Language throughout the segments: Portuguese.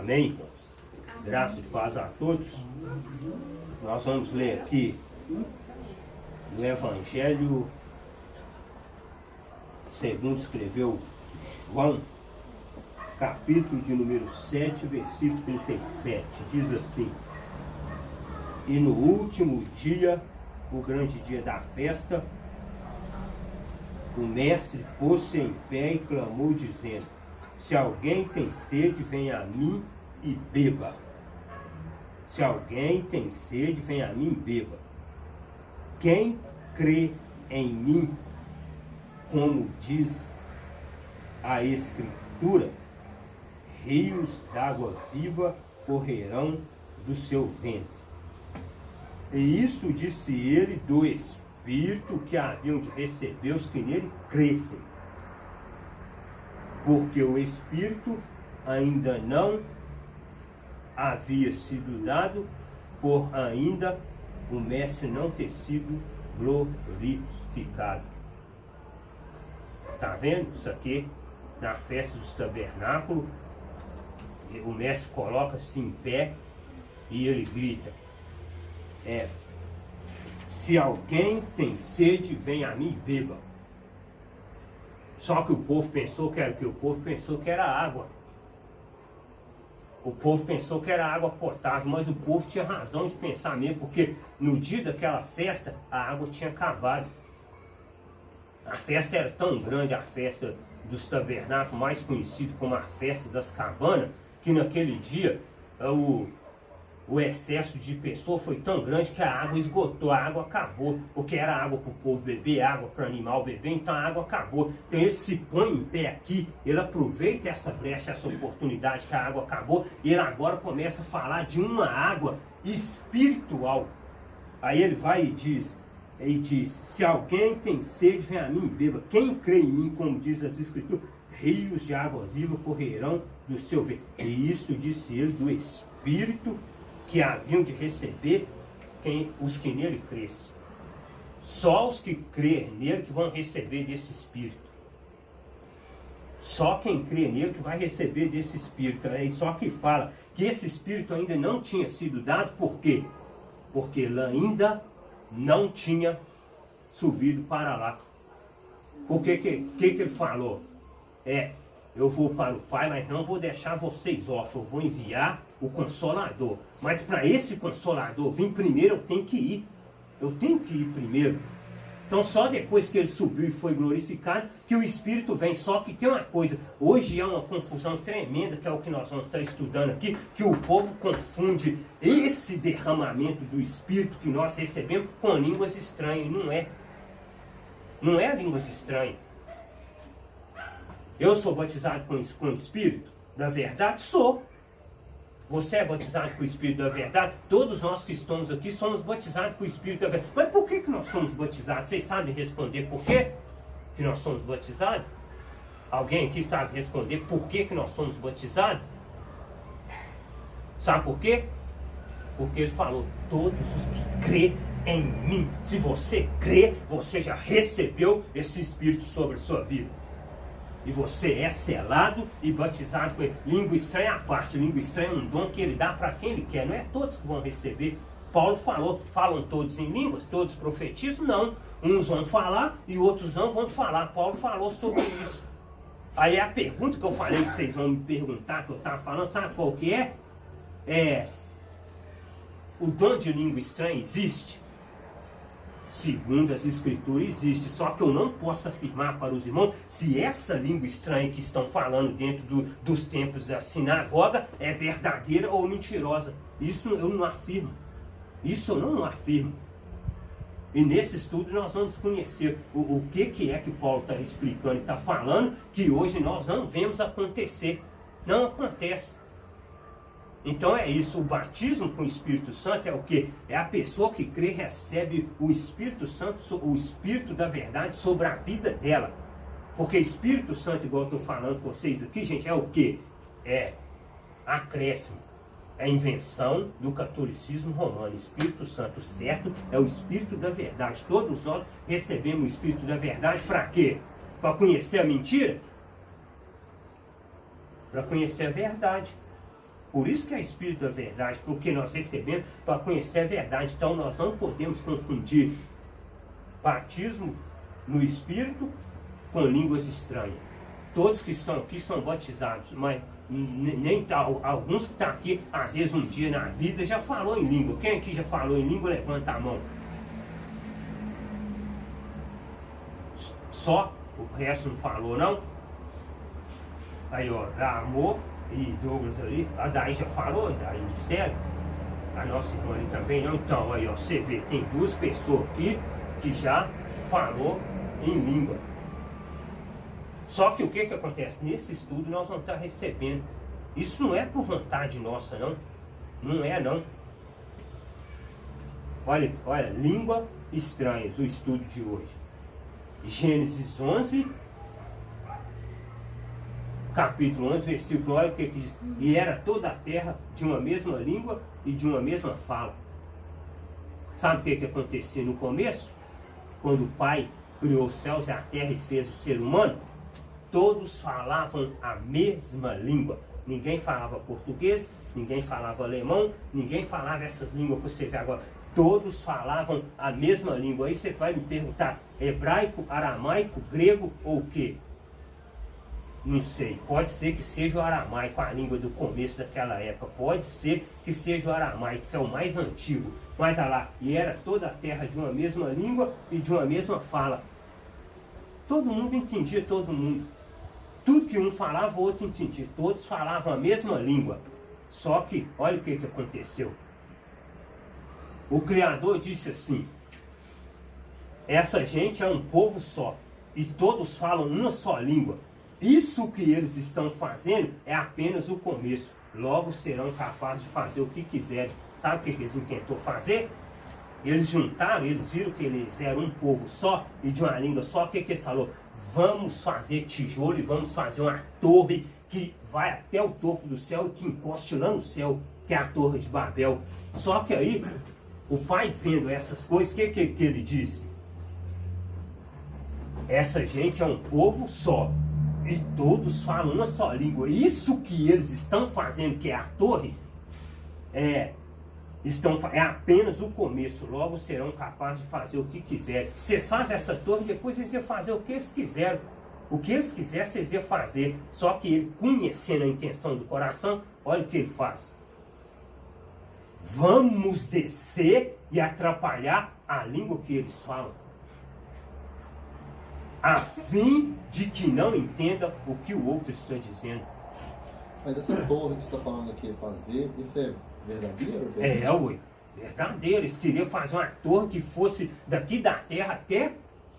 Amém, irmãos? Graça e paz a todos. Nós vamos ler aqui no Evangelho segundo escreveu João, capítulo de número 7, versículo 37. Diz assim: E no último dia, o grande dia da festa, o mestre pôs-se em pé e clamou, dizendo: Se alguém tem sede, venha a mim e beba. Se alguém tem sede, venha a mim e beba. Quem crê em mim, como diz a Escritura, rios d'água viva correrão do seu ventre. E isto disse ele do Espírito que haviam de receber os que nele crescem. Porque o Espírito ainda não havia sido dado, por ainda o Mestre não ter sido glorificado. Está vendo isso aqui? Na festa dos tabernáculos, o Mestre coloca-se em pé e ele grita: se alguém tem sede, vem a mim e beba. Só que o povo pensou que era o que? O povo pensou que era água. O povo pensou que era água potável, mas o povo tinha razão de pensar mesmo, porque no dia daquela festa, a água tinha acabado. A festa era tão grande, a festa dos tabernáculos, mais conhecida como a festa das cabanas, que naquele dia o excesso de pessoas foi tão grande que a água esgotou, a água acabou, porque era água para o povo beber, água para o animal beber, então a água acabou. Então ele se põe em pé aqui, ele aproveita essa brecha, essa oportunidade que a água acabou, e ele agora começa a falar de uma água espiritual. Aí ele vai e diz, se alguém tem sede, vem a mim e beba. Quem crê em mim, como diz as Escrituras, rios de água viva correrão do seu ventre. E isso disse ele do Espírito que haviam de receber os que nele crescem. Só os que crêem nele que vão receber desse Espírito. Só quem crê nele que vai receber desse Espírito. É só que fala que esse Espírito ainda não tinha sido dado. Por quê? Porque ele ainda não tinha subido para lá. O que ele falou? Eu vou para o Pai, mas não vou deixar vocês órfãos. Eu vou enviar o Consolador. Mas para esse Consolador vir primeiro, eu tenho que ir. Eu tenho que ir primeiro. Então só depois que ele subiu e foi glorificado, que o Espírito vem. Só que tem uma coisa, hoje é uma confusão tremenda, que é o que nós vamos estar estudando aqui, que o povo confunde esse derramamento do Espírito que nós recebemos com línguas estranhas. Não é. Não é línguas estranhas. Eu sou batizado com o Espírito da verdade? Sou. Você é batizado com o Espírito da verdade? Todos nós que estamos aqui somos batizados com o Espírito da verdade. Mas por que nós somos batizados? Vocês sabem responder por quê que nós somos batizados? Alguém aqui sabe responder por que nós somos batizados? Sabe por quê? Porque ele falou: todos os que crê em mim. Se você crê, você já recebeu esse Espírito sobre a sua vida. E você é selado e batizado com ele. Língua estranha à parte. Língua estranha é um dom que ele dá para quem ele quer. Não é todos que vão receber. Paulo falou, falam todos em línguas, todos profetizam? Não. Uns vão falar e outros não vão falar. Paulo falou sobre isso. Aí a pergunta que eu falei que vocês vão me perguntar, que eu estava falando, sabe qual que é? O dom de língua estranha existe? Segundo as Escrituras existe, só que eu não posso afirmar para os irmãos se essa língua estranha que estão falando dentro dos templos da sinagoga é verdadeira ou mentirosa. Isso eu não afirmo. Isso eu não afirmo. E nesse estudo nós vamos conhecer o que é que Paulo está explicando e está falando, que hoje nós não vemos acontecer. Não acontece. Então é isso, o batismo com o Espírito Santo é o quê? É a pessoa que crê recebe o Espírito Santo, o Espírito da verdade sobre a vida dela. Porque Espírito Santo, igual eu estou falando com vocês aqui, gente, é o quê? É acréscimo, é invenção do catolicismo romano. Espírito Santo certo é o Espírito da verdade. Todos nós recebemos o Espírito da verdade para quê? Para conhecer a mentira? Para conhecer a verdade. Por isso que é Espírito da verdade, porque nós recebemos para conhecer a verdade. Então nós não podemos confundir batismo no Espírito com línguas estranhas. Todos que estão aqui são batizados, mas nem alguns que estão aqui, às vezes um dia na vida já falou em língua. Quem aqui já falou em língua, levanta a mão. Só o resto não falou, não? Aí, ó, Amor e Douglas ali, a Daí já falou, da Mistério, a nossa irmã ali também, não? Então, aí, ó, você vê, tem duas pessoas aqui que já falou em língua. Só que o que acontece? Nesse estudo nós vamos estar recebendo. Isso não é por vontade nossa, não. Não é, não. Olha, língua estranhas, o estudo de hoje. Gênesis 11, capítulo 11, versículo, olha o que diz. E era toda a terra de uma mesma língua e de uma mesma fala. Sabe o que acontecia no começo? Quando o Pai criou os céus e a terra e fez o ser humano, todos falavam a mesma língua. Ninguém falava português, ninguém falava alemão, ninguém falava essas línguas que você vê agora. Todos falavam a mesma língua. Aí você vai me perguntar, hebraico, aramaico, grego ou o quê? Não sei. Pode ser que seja o aramaico, a língua do começo daquela época. Pode ser que seja o aramaico, que é o mais antigo. Mas olha lá, e era toda a terra de uma mesma língua e de uma mesma fala. Todo mundo entendia todo mundo. Tudo que um falava, o outro entendia. Todos falavam a mesma língua. Só que, olha o que aconteceu. O Criador disse assim, essa gente é um povo só, e todos falam uma só língua. Isso que eles estão fazendo é apenas o começo. Logo serão capazes de fazer o que quiserem. Sabe o que eles intentou fazer? Eles juntaram, eles viram que eles eram um povo só e de uma língua só. O que eles falaram? Vamos fazer tijolo e vamos fazer uma torre que vai até o topo do céu e que encoste lá no céu, que é a Torre de Babel. Só que aí, o Pai vendo essas coisas, o que ele disse? Essa gente é um povo só e todos falam uma só língua. Isso que eles estão fazendo, que é a torre, é apenas o começo. Logo serão capazes de fazer o que quiserem. Vocês fazem essa torre, depois eles iam fazer o que eles quiseram. O que eles quisessem, vocês iam fazer. Só que ele, conhecendo a intenção do coração, olha o que ele faz. Vamos descer e atrapalhar a língua que eles falam, a fim de que não entenda o que o outro está dizendo. Mas essa torre que você está falando aqui, fazer, isso é verdadeiro? É, ué, verdadeiro. Eles queriam fazer uma torre que fosse daqui da terra até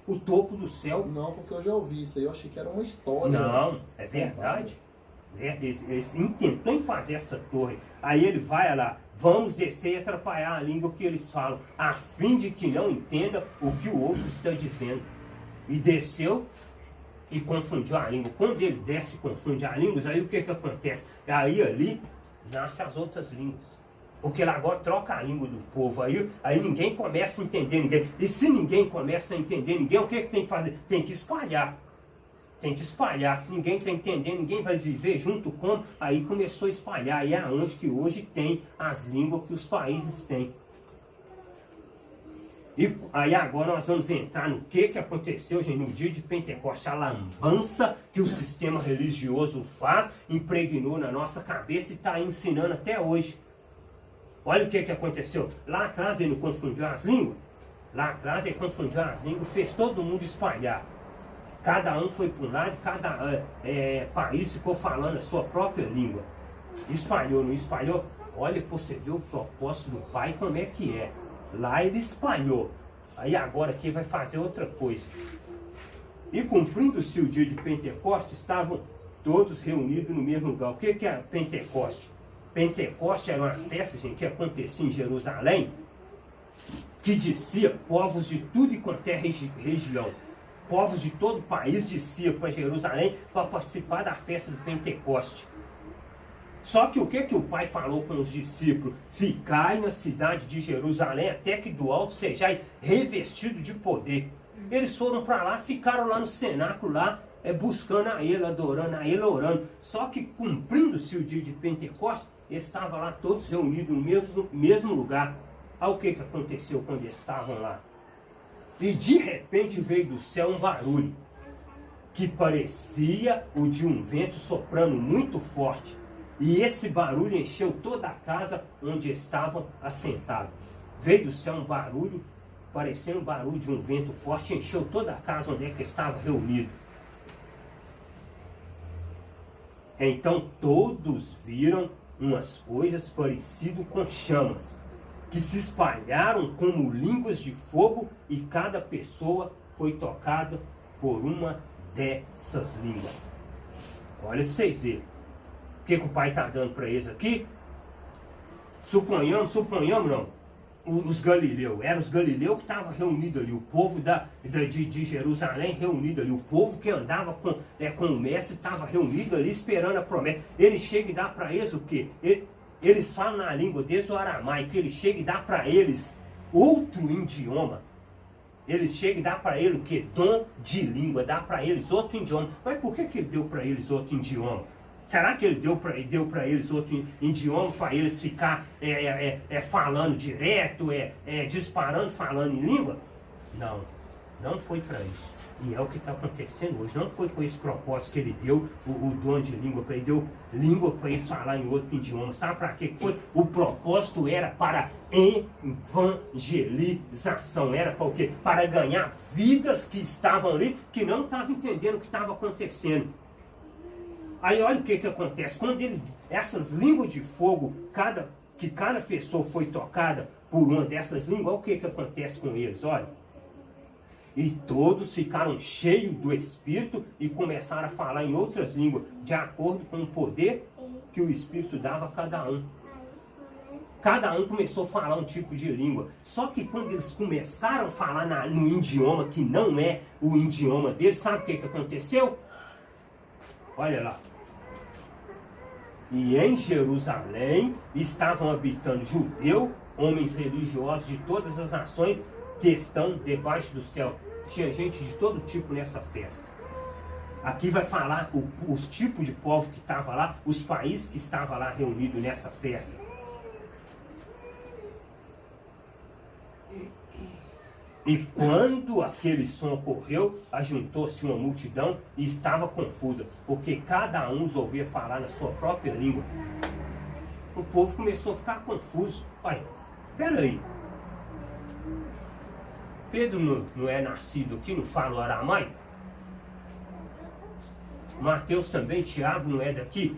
o topo do céu. Não, porque eu já ouvi isso aí, eu achei que era uma história. Não, é verdade. Eles intentam fazer essa torre. Aí ele vai lá, vamos descer e atrapalhar a língua que eles falam, a fim de que não entenda o que o outro está dizendo. E desceu e confundiu a língua. Quando ele desce e confunde a língua, aí o que acontece? Aí ali nascem as outras línguas. Porque ele agora troca a língua do povo. Aí ninguém começa a entender ninguém. E se ninguém começa a entender ninguém, o que tem que fazer? Tem que espalhar. Tem que espalhar. Ninguém está entendendo, ninguém vai viver junto com. Aí começou a espalhar. E é onde que hoje tem as línguas que os países têm. E aí agora nós vamos entrar no que aconteceu, gente, no dia de Pentecostes. A lambança que o sistema religioso faz, impregnou na nossa cabeça e está ensinando até hoje. Olha o que aconteceu. Lá atrás ele não confundiu as línguas. Lá atrás ele confundiu as línguas, fez todo mundo espalhar. Cada um foi para um lado, cada país ficou falando a sua própria língua. Espalhou, não espalhou? Olha para você ver o propósito do Pai como é que é. Lá ele espalhou. Aí agora aqui vai fazer outra coisa. E cumprindo-se o dia de Pentecostes, estavam todos reunidos no mesmo lugar. O que é Pentecostes? Pentecostes era uma festa, gente, que acontecia em Jerusalém, que descia povos de tudo e quanto é região. Povos de todo o país desciam para Jerusalém para participar da festa do Pentecostes. Só que o que o Pai falou com os discípulos? Ficai na cidade de Jerusalém até que do alto sejais revestido de poder. Eles foram para lá, ficaram lá no cenáculo, lá buscando a Ele, adorando a Ele, orando. Só que cumprindo-se o dia de Pentecostes, Eles estavam lá todos reunidos no mesmo lugar. Olha o que aconteceu quando eles estavam lá. E de repente veio do céu um barulho, que parecia o de um vento soprando muito forte. E esse barulho encheu toda a casa onde estavam assentados. Veio do céu um barulho, parecendo o barulho de um vento forte, encheu toda a casa onde é que estava reunido. Então todos viram umas coisas parecidas com chamas, que se espalharam como línguas de fogo, e cada pessoa foi tocada por uma dessas línguas. Olha para vocês verem. O que o pai está dando para eles aqui? Suponhamos não. Os galileus, eram os galileus que estavam reunidos ali, o povo de Jerusalém reunido ali, o povo que andava com o mestre estava reunido ali esperando a promessa. Ele chega e dá para eles o quê? Eles falam na língua deles o aramaico, ele chega e dá para eles outro idioma. Ele chega e dá para eles o quê? Dom de língua, dá para eles outro idioma. Mas por que ele deu para eles outro idioma? Será que ele deu para eles outro idioma para eles ficar falando direto, disparando, falando em língua? Não, não foi para isso. E é o que está acontecendo hoje. Não foi com esse propósito que ele deu o dom de língua, para ele deu língua para eles falar em outro idioma. Sabe para que foi? O propósito era para evangelização. Era para o quê? Para ganhar vidas que estavam ali, que não estavam entendendo o que estava acontecendo. Aí olha o que acontece. Quando essas línguas de fogo, cada pessoa foi tocada por uma dessas línguas, olha o que acontece com eles, olha. E todos ficaram cheios do Espírito e começaram a falar em outras línguas, de acordo com o poder que o Espírito dava a cada um. Cada um começou a falar um tipo de língua. Só que quando eles começaram a falar no idioma que não é o idioma deles, sabe o que aconteceu? Olha lá. E em Jerusalém estavam habitando judeus, homens religiosos de todas as nações que estão debaixo do céu. Tinha gente de todo tipo nessa festa. Aqui vai falar os tipos de povo que estavam lá, os países que estavam lá reunidos nessa festa. E quando aquele som ocorreu, ajuntou-se uma multidão e estava confusa, porque cada um os ouvia falar na sua própria língua. O povo começou a ficar confuso. Olha, peraí. Pedro não é nascido aqui, não fala o aramaico? Mateus também, Tiago não é daqui?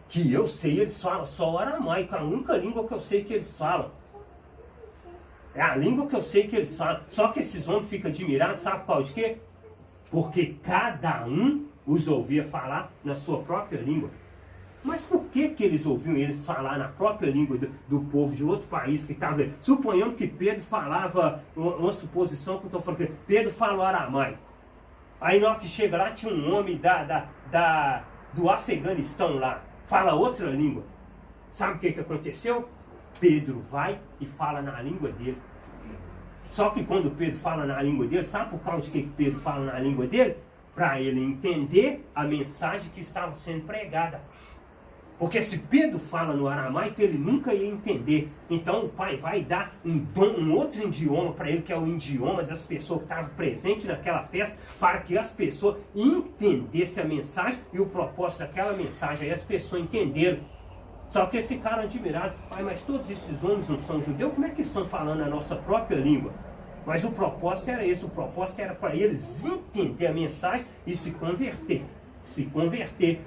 Que eu sei, eles falam só o aramaico, a única língua que eu sei que eles falam. É a língua que eu sei que eles falam. Só que esses homens ficam admirados, sabe qual de quê? Porque cada um os ouvia falar na sua própria língua. Mas por que eles ouviam eles falar na própria língua do povo de outro país que estava ali? Suponhamos que Pedro falava, uma suposição que eu estou falando, que Pedro falou aramaico. Aí na hora que chega lá, tinha um homem do Afeganistão lá, fala outra língua. Sabe o que aconteceu? Pedro vai e fala na língua dele. Só que quando Pedro fala na língua dele, sabe por causa de que Pedro fala na língua dele? Para ele entender a mensagem que estava sendo pregada. Porque se Pedro fala no aramaico, ele nunca ia entender. Então o pai vai dar um outro idioma para ele, que é o idioma das pessoas que estavam presentes naquela festa, para que as pessoas entendessem a mensagem e o propósito daquela mensagem. Aí as pessoas entenderam. Só que esse cara admirado, pai, mas todos esses homens não são judeus, como é que estão falando a nossa própria língua? Mas o propósito era esse, o propósito era para eles entender a mensagem e se converter. Se converter.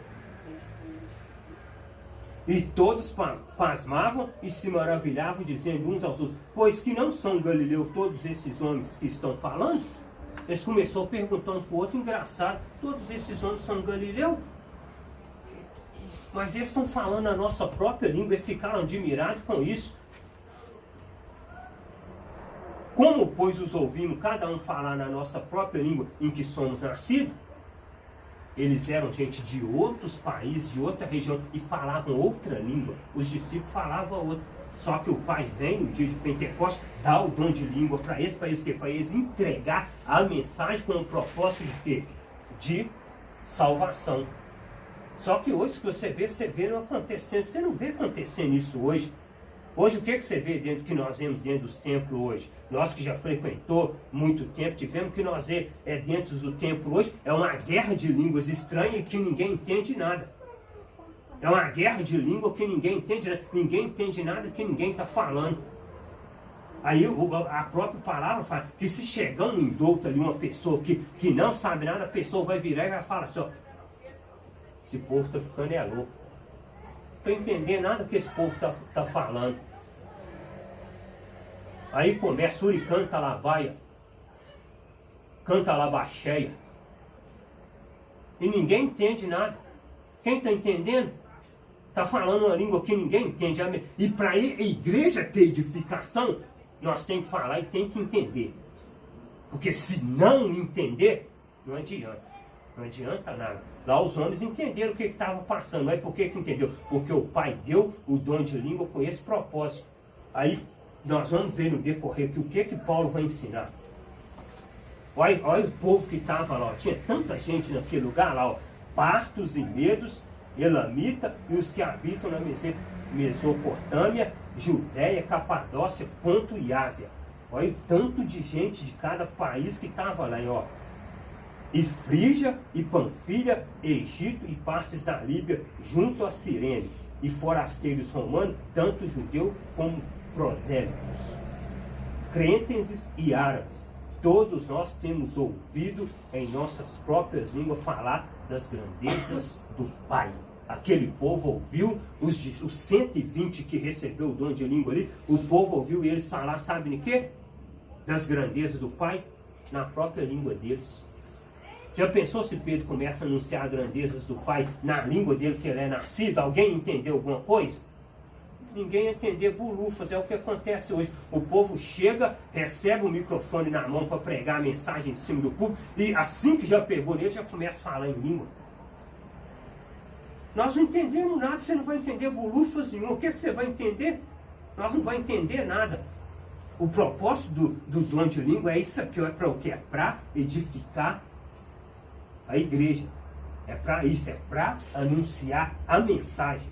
E todos pasmavam e se maravilhavam, dizendo uns aos outros, pois que não são galileus todos esses homens que estão falando? Eles começaram a perguntar um para o outro, engraçado, todos esses homens são galileus? Mas eles estão falando a nossa própria língua, eles ficaram admirados com isso. Como, pois, os ouvimos cada um falar na nossa própria língua em que somos nascidos? Eles eram gente de outros países, de outra região, e falavam outra língua. Os discípulos falavam outra. Só que o Pai vem no dia de Pentecostes, dá o dom de língua para eles entregar a mensagem com o propósito de quê? De salvação. Só que hoje, que você vê não acontecendo. Você não vê acontecendo isso hoje. Hoje, o que você vê dentro que nós vemos dentro dos templos hoje? Nós que já frequentou muito tempo, tivemos que nós ver dentro do templo hoje, é uma guerra de línguas estranhas e que ninguém entende nada. É uma guerra de língua que ninguém entende nada. Ninguém entende nada que ninguém está falando. Aí a própria palavra fala que se chegar um indulto ali, uma pessoa que não sabe nada, a pessoa vai virar e vai falar assim, ó, esse povo está ficando louco. Não entender nada que esse povo tá falando. Aí começa, Uri canta labaia, canta labaxeia. E ninguém entende nada. Quem está entendendo? Está falando uma língua que ninguém entende. E para a igreja ter edificação, nós temos que falar e tem que entender. Porque se não entender, não adianta. Não adianta nada. Lá os homens entenderam o que estava passando. Mas por que entendeu? Porque o Pai deu o dom de língua com esse propósito. Aí nós vamos ver no decorrer que o que Paulo vai ensinar. Olha o povo que estava lá. Ó. Tinha tanta gente naquele lugar lá. Ó. Partos e medos, Elamita e os que habitam na Mesopotâmia, Judéia, Capadócia, Ponto e Ásia. Olha o tanto de gente de cada país que estava lá. Ó. E Frígia, e Panfilha, Egito e partes da Líbia, junto a Cirene, e forasteiros romanos, tanto judeu como prosélitos, crentes e árabes, todos nós temos ouvido em nossas próprias línguas falar das grandezas do Pai. Aquele povo ouviu, os 120 que recebeu o dom de língua ali, o povo ouviu eles falar, sabe de quê? Das grandezas do Pai, na própria língua deles. Já pensou se Pedro começa a anunciar as grandezas do Pai na língua dele que ele é nascido? Alguém entendeu alguma coisa? Ninguém entender bulufas, é o que acontece hoje. O povo chega, recebe o microfone na mão para pregar a mensagem em cima do público e assim que já pegou nele, já começa a falar em língua. Nós não entendemos nada, você não vai entender bulufas nenhuma. O que você vai entender? Nós não vamos entender nada. O propósito do dom de língua é isso aqui, é para o quê? É para edificar a igreja. É para isso, é para anunciar a mensagem.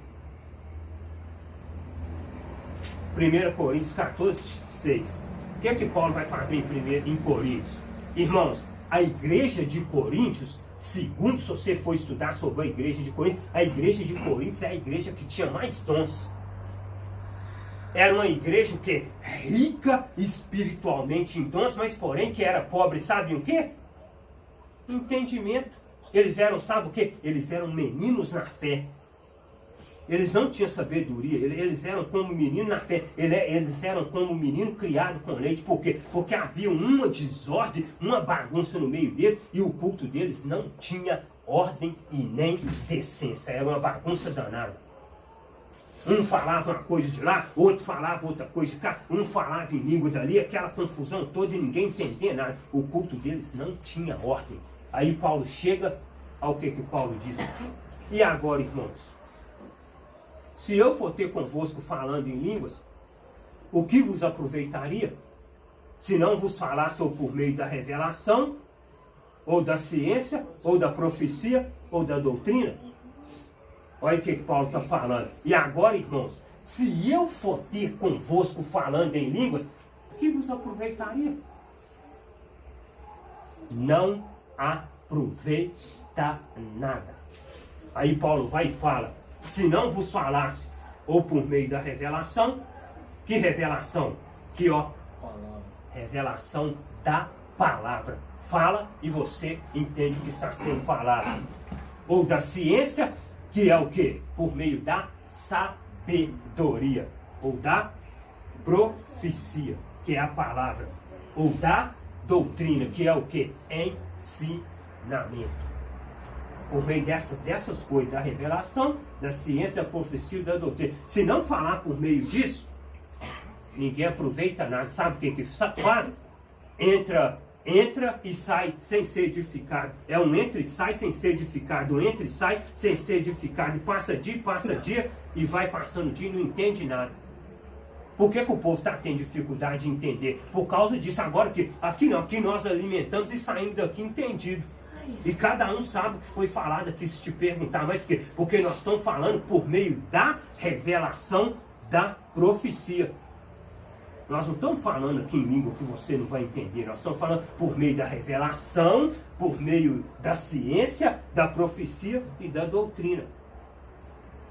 1 Coríntios 14, 6. O que é que Paulo vai fazer em Coríntios? Irmãos, a igreja de Coríntios, segundo se você for estudar sobre a igreja de Coríntios, a igreja de Coríntios é a igreja que tinha mais dons. Era uma igreja que rica espiritualmente em dons, mas porém que era pobre, sabe o quê? Entendimento. Eles eram, sabe o quê? Eles eram meninos na fé. Eles não tinham sabedoria, eles eram como menino na fé, eles eram como menino criado com leite. Por quê? Porque havia uma desordem, uma bagunça no meio deles, e o culto deles não tinha ordem e nem decência. Era uma bagunça danada. Um falava uma coisa de lá, outro falava outra coisa de cá, um falava em língua dali, aquela confusão toda e ninguém entendia nada. O culto deles não tinha ordem. Aí Paulo chega ao que Paulo diz. E agora, irmãos? Se eu for ter convosco falando em línguas, o que vos aproveitaria? Se não vos falasse ou por meio da revelação, ou da ciência, ou da profecia, ou da doutrina? Olha o que Paulo está falando. E agora, irmãos, se eu for ter convosco falando em línguas, o que vos aproveitaria? Não aproveita nada. Aí Paulo vai e fala, se não vos falasse, ou por meio da revelação, que revelação? Que ó, Palavra. Revelação da palavra. Fala e você entende o que está sendo falado. Ou da ciência, que é o quê? Por meio da sabedoria. Ou da profecia, que é a palavra. Ou da doutrina, que é o quê? Ensinamento. Por meio dessas coisas, da revelação, da ciência, da profecia e da doutrina. Se não falar por meio disso, ninguém aproveita nada. Sabe o que faz? Entra e sai sem ser edificado. É um entra e sai sem ser edificado. Um entra e sai sem ser edificado. E passa dia, e vai passando dia e não entende nada. Por que o povo está tendo dificuldade de entender? Por causa disso. Agora que aqui não, aqui nós alimentamos e saímos daqui entendido. E cada um sabe o que foi falado aqui, se te perguntar, mas por quê? Porque nós estamos falando por meio da revelação da profecia. Nós não estamos falando aqui em língua que você não vai entender, nós estamos falando por meio da revelação, por meio da ciência, da profecia e da doutrina.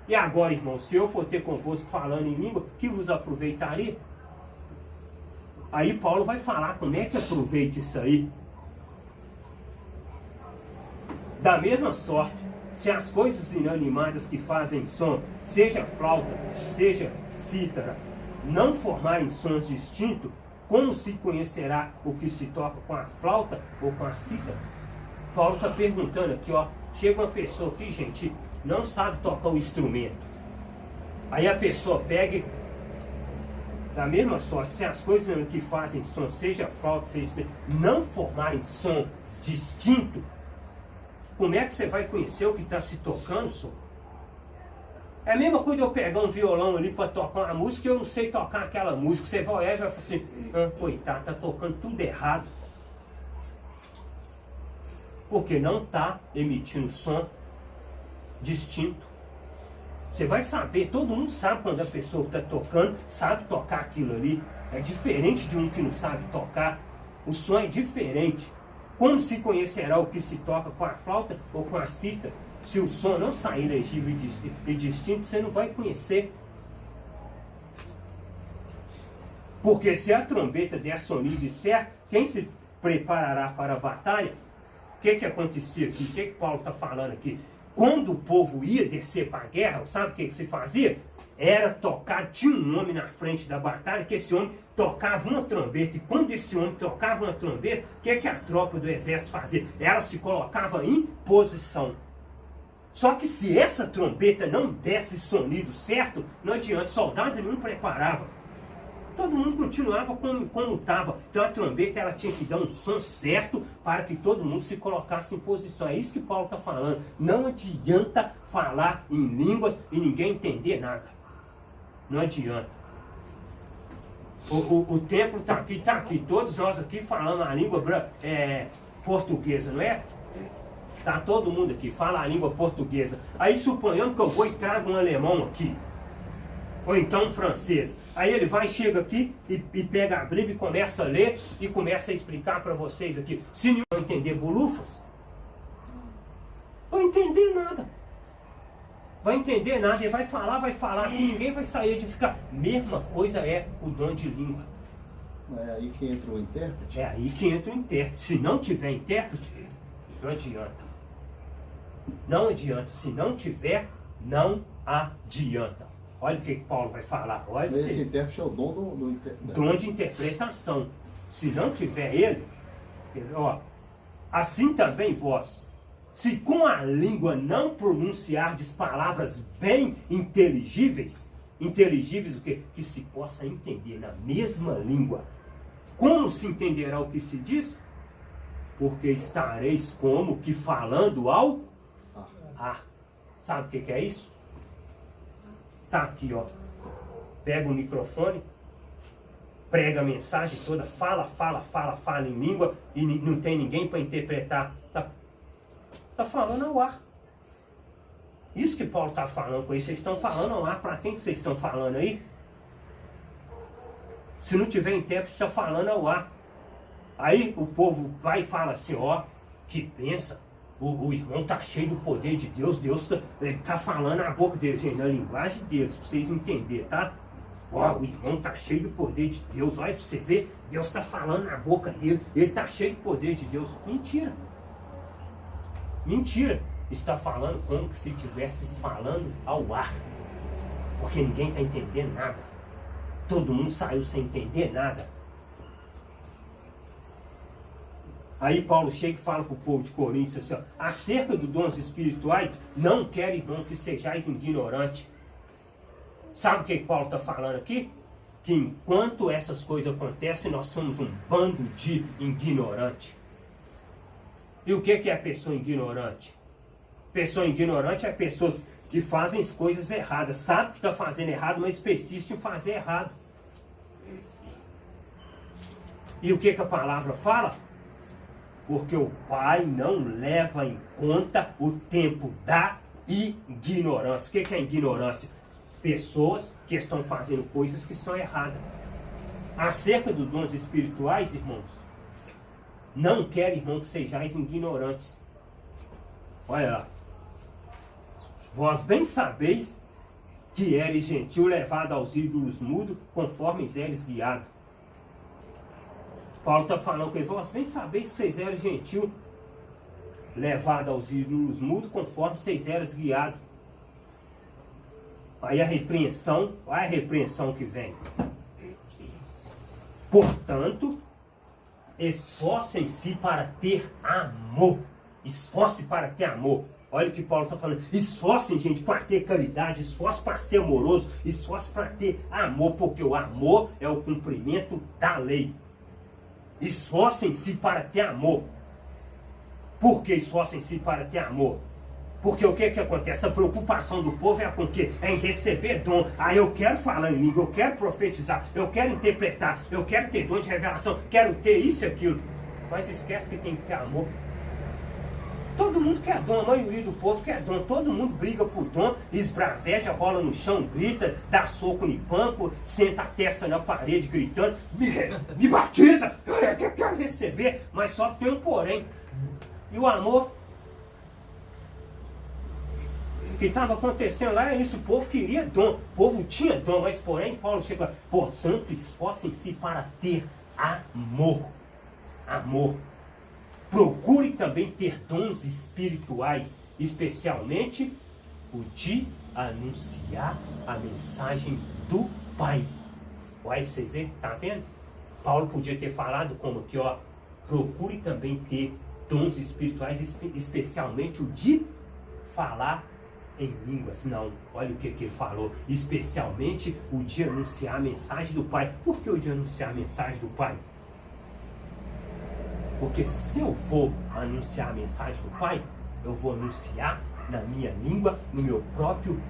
E agora, irmão, se eu for ter convosco falando em língua, que vos aproveitaria? Aí Paulo vai falar como é que aproveita isso aí. Da mesma sorte, se as coisas inanimadas que fazem som, seja flauta, seja cítara, não formarem sons distintos, como se conhecerá o que se toca com a flauta ou com a cítara? Paulo está perguntando aqui, ó, chega uma pessoa aqui, gente, não sabe tocar o instrumento. Aí a pessoa pega, da mesma sorte, se as coisas que fazem som, seja flauta, seja não formarem som distinto, como é que você vai conhecer o que está se tocando, som? É a mesma coisa eu pegar um violão ali para tocar uma música e eu não sei tocar aquela música. Você vai olhar e vai falar assim, coitado, tá tocando tudo errado. Porque não está emitindo som distinto. Você vai saber, todo mundo sabe quando a pessoa está tocando, sabe tocar aquilo ali. É diferente de um que não sabe tocar. O som é diferente. Como se conhecerá o que se toca com a flauta ou com a cítara? Se o som não sair legível e distinto, você não vai conhecer. Porque se a trombeta der sonido certo, quem se preparará para a batalha? O que acontecia aqui? O que Paulo está falando aqui? Quando o povo ia descer para a guerra, sabe o que se fazia? Era tocar, tinha um homem na frente da batalha, que esse homem tocava uma trombeta. E quando esse homem tocava uma trombeta, o que a tropa do exército fazia? Ela se colocava em posição. Só que se essa trombeta não desse sonido certo, não adianta, soldado nenhum preparava. Todo mundo continuava como estava. Então a trombeta ela tinha que dar um som certo para que todo mundo se colocasse em posição. É isso que Paulo está falando. Não adianta falar em línguas e ninguém entender nada. Não adianta. O templo está aqui. Todos nós aqui falamos a língua portuguesa, não é? Está todo mundo aqui, fala a língua portuguesa. Aí suponhamos que eu vou e trago um alemão aqui. Ou então um francês. Aí ele vai, chega aqui e pega a Bíblia e começa a ler e começa a explicar para vocês aqui. Se ninguém não entender bolufas, vai entender nada. Vai entender nada e vai falar que ninguém vai sair de ficar. Mesma coisa é o dom de língua. É aí que entra o intérprete? É aí que entra o intérprete. Se não tiver intérprete, não adianta. Não adianta. Se não tiver, não adianta. Olha o que Paulo vai falar. Olha Mas esse intérprete é o dom do intérprete. Dom de interpretação. Se não tiver ele, ó, assim também vós, se com a língua não pronunciardes palavras bem inteligíveis o quê? Que se possa entender na mesma língua. Como se entenderá o que se diz? Porque estareis como que falando ao ar. Sabe o que é isso? Tá aqui, ó. Pega o microfone, prega a mensagem toda, fala em língua e não tem ninguém para interpretar. Tá falando ao ar. Isso que Paulo está falando com isso. Vocês estão falando ao ar. Para quem que vocês estão falando aí? Se não tiver intérprete, está falando ao ar. Aí o povo vai e fala assim, ó, que pensa, o irmão tá cheio do poder de Deus, Deus tá falando na boca dele, gente, na linguagem deles, para vocês entenderem, tá? Ó, o irmão tá cheio do poder de Deus, olha para você ver, Deus está falando na boca dele, ele tá cheio do poder de Deus. Mentira. Mentira. Está falando como se estivesse falando ao ar. Porque ninguém está entendendo nada. Todo mundo saiu sem entender nada. Aí Paulo chega e fala para o povo de Coríntios assim, ó, acerca dos dons espirituais, não quero, irmão, que sejais ignorantes. Sabe o que Paulo está falando aqui? Que enquanto essas coisas acontecem, nós somos um bando de ignorantes. E o que é a pessoa ignorante? Pessoa ignorante é pessoas que fazem as coisas erradas. Sabe que está fazendo errado, mas persiste em fazer errado. E o que a palavra fala? Porque o Pai não leva em conta o tempo da ignorância. O que é ignorância? Pessoas que estão fazendo coisas que são erradas. Acerca dos dons espirituais, irmãos, não quero, irmão, que sejais ignorantes. Olha lá. Vós bem sabeis que eres gentil levado aos ídolos mudos, conforme eres guiado. Paulo está falando com eles, vós bem sabeis que vocês eram gentil levado aos ídolos mudos, conforme vocês eram guiados. Aí a repreensão, olha a repreensão que vem. Portanto, esforcem-se para ter amor. Esforce para ter amor. Olha o que Paulo está falando. Esforcem, gente, para ter caridade. Esforce para ser amoroso. Esforce para ter amor, porque o amor é o cumprimento da lei. Esforcem-se para ter amor. Por que esforcem-se para ter amor? Porque o que acontece? A preocupação do povo é com o quê? É em receber dom. Ah, eu quero falar em língua, eu quero profetizar, eu quero interpretar, eu quero ter dom de revelação, quero ter isso e aquilo. Mas esquece que tem que ter amor. Todo mundo quer dom, a maioria do povo quer dom. Todo mundo briga por dom, esbraveja, rola no chão, grita, dá soco no banco, senta a testa na parede gritando, me batiza, eu quero receber, mas só tem um porém. E o amor? O que estava acontecendo lá é isso, o povo queria dom, o povo tinha dom, mas porém Paulo chega, portanto esforcem-se para ter amor. Amor. Procure também ter dons espirituais, especialmente o de anunciar a mensagem do Pai. Olha para vocês verem, tá vendo? Paulo podia ter falado como aqui, ó, procure também ter dons espirituais, especialmente o de falar em línguas. Não, olha o que ele falou, especialmente o de anunciar a mensagem do Pai. Por que o de anunciar a mensagem do Pai? Porque se eu vou anunciar a mensagem do Pai, eu vou anunciar na minha língua, no meu próprio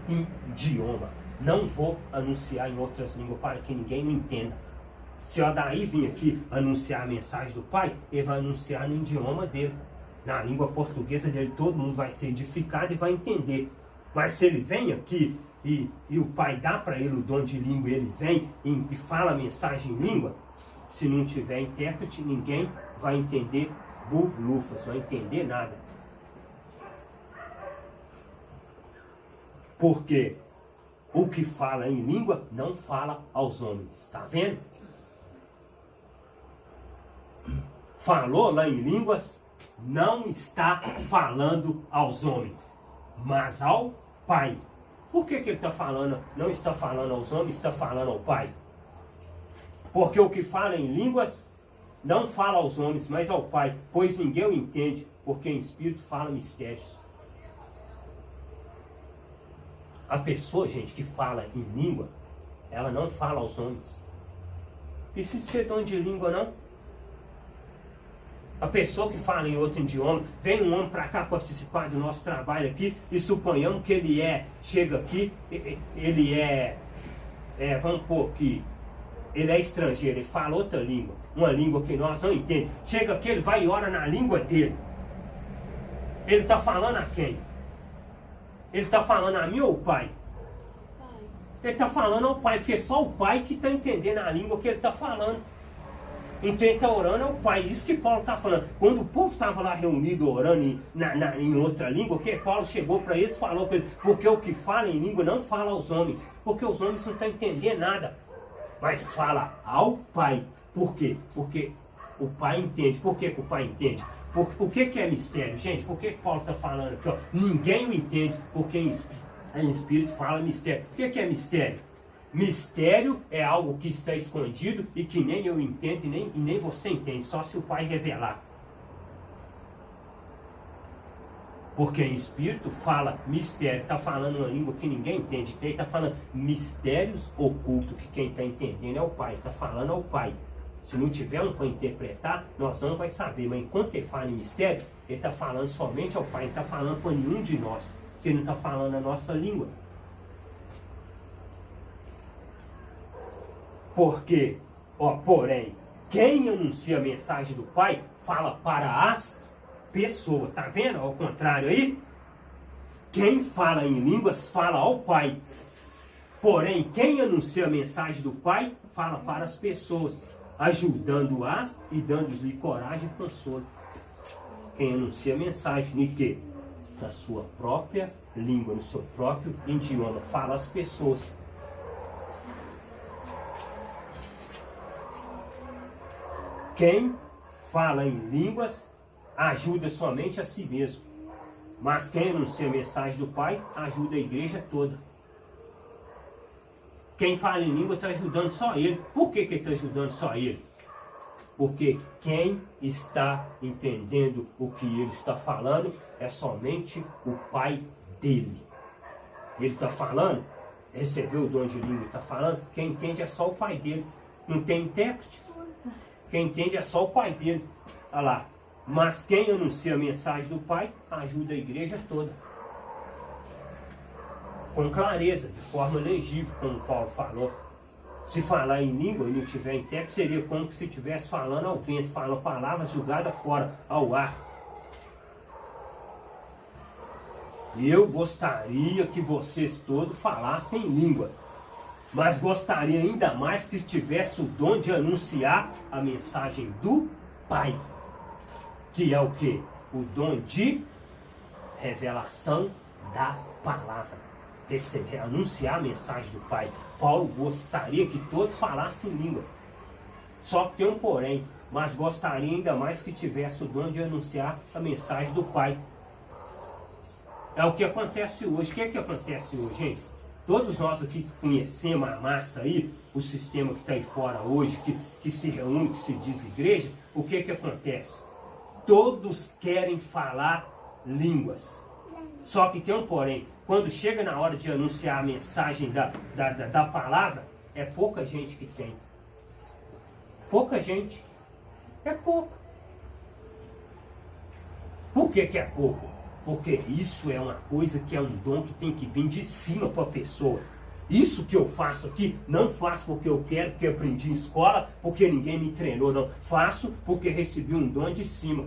idioma. Não vou anunciar em outras línguas para que ninguém me entenda. Se o Adair vir aqui anunciar a mensagem do Pai, ele vai anunciar no idioma dele. Na língua portuguesa dele, todo mundo vai ser edificado e vai entender. Mas se ele vem aqui e o Pai dá para ele o dom de língua, e ele vem e fala a mensagem em língua, se não tiver intérprete, ninguém vai entender bulufas, vai entender nada. Porque o que fala em língua não fala aos homens, tá vendo? Falou lá em línguas, não está falando aos homens, mas ao Pai. Por que ele está falando, não está falando aos homens, está falando ao Pai? Porque o que fala em línguas não fala aos homens, mas ao Pai, pois ninguém o entende, porque em espírito fala mistérios. A pessoa, gente, que fala em língua, ela não fala aos homens. Precisa ser dom de língua, não. A pessoa que fala em outro idioma, vem um homem para cá participar do nosso trabalho aqui, e suponhamos que ele chega aqui, ele vamos pôr que ele é estrangeiro, ele fala outra língua, uma língua que nós não entendemos. Chega aqui, ele vai e ora na língua dele. Ele está falando a quem? Ele está falando a mim ou ao Pai? Ele está falando ao Pai, porque só o Pai que está entendendo a língua que ele está falando. Então ele está orando ao Pai. Isso que Paulo está falando. Quando o povo estava lá reunido orando em outra língua, que Paulo chegou para eles e falou para eles, porque o que fala em língua não fala aos homens, porque os homens não estão entendendo nada. Mas fala ao Pai. Por quê? Porque o Pai entende. Por que o Pai entende? O que é mistério, gente? Por que Paulo está falando aqui? Ó? Ninguém o entende, porque em espírito fala mistério. O que é mistério? Mistério é algo que está escondido e que nem eu entendo e nem você entende, só se o Pai revelar. Porque em espírito fala mistério, está falando uma língua que ninguém entende. Ele está falando mistérios ocultos, que quem está entendendo é o Pai, está falando ao Pai. Se não tiver um para interpretar, nós não vamos saber. Mas enquanto ele fala em mistério, ele está falando somente ao Pai, ele está falando para nenhum de nós, porque ele não está falando a nossa língua. Porque, porém, quem anuncia a mensagem do Pai fala para as pessoas. Tá vendo? Ao contrário aí. Quem fala em línguas fala ao Pai. Porém, quem anuncia a mensagem do Pai fala para as pessoas, ajudando-as e dando-lhe coragem e consolo. Quem anuncia a mensagem de quê? Na sua própria língua, no seu próprio idioma, fala às pessoas. Quem fala em línguas ajuda somente a si mesmo. Mas quem anuncia a mensagem do Pai ajuda a igreja toda. Quem fala em língua está ajudando só ele. Por que ele está ajudando só ele? Porque quem está entendendo o que ele está falando é somente o Pai dele. Ele está falando, recebeu o dom de língua e está falando, quem entende é só o Pai dele. Não tem intérprete. Quem entende é só o Pai dele. Olha lá. Mas quem anuncia a mensagem do Pai ajuda a igreja toda. Com clareza, de forma legível, como Paulo falou. Se falar em língua e não tiver intérprete, seria como se estivesse falando ao vento, falando palavras jogadas fora, ao ar. Eu gostaria que vocês todos falassem língua, mas gostaria ainda mais que tivesse o dom de anunciar a mensagem do Pai, que é o quê? O dom de revelação da palavra. Anunciar a mensagem do Pai. Paulo gostaria que todos falassem língua. Só que tem um porém, mas gostaria ainda mais que tivesse o dom de anunciar a mensagem do Pai. É o que acontece hoje. O que é que acontece hoje, gente? Todos nós aqui conhecemos a massa aí, o sistema que está aí fora hoje, que se reúne, que se diz igreja. O que é que acontece? Todos querem falar línguas. Só que tem um porém. Quando chega na hora de anunciar a mensagem da palavra, é pouca gente que tem. Pouca gente. É pouco. Por que é pouco? Porque isso é uma coisa que é um dom que tem que vir de cima para a pessoa. Isso que eu faço aqui, não faço porque eu quero, porque aprendi em escola, porque ninguém me treinou, não. Faço porque recebi um dom de cima.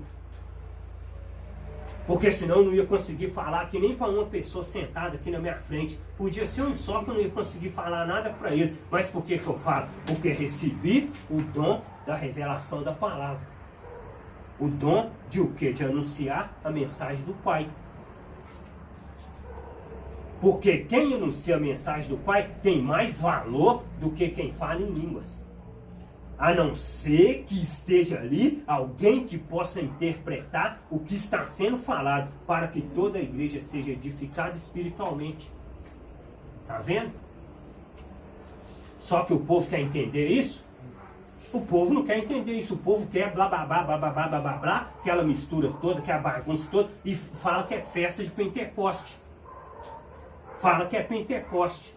Porque senão eu não ia conseguir falar aqui nem para uma pessoa sentada aqui na minha frente. Podia ser um só que eu não ia conseguir falar nada para ele. Mas por que eu falo? Porque recebi o dom da revelação da palavra. O dom de o quê? De anunciar a mensagem do Pai. Porque quem anuncia a mensagem do Pai tem mais valor do que quem fala em línguas. A não ser que esteja ali alguém que possa interpretar o que está sendo falado, para que toda a igreja seja edificada espiritualmente. Está vendo? Só que o povo quer entender isso? O povo não quer entender isso. O povo quer blá blá blá blá blá blá blá blá, blá, aquela mistura toda, aquela bagunça toda, e fala que é festa de Pentecoste. Fala que é Pentecoste.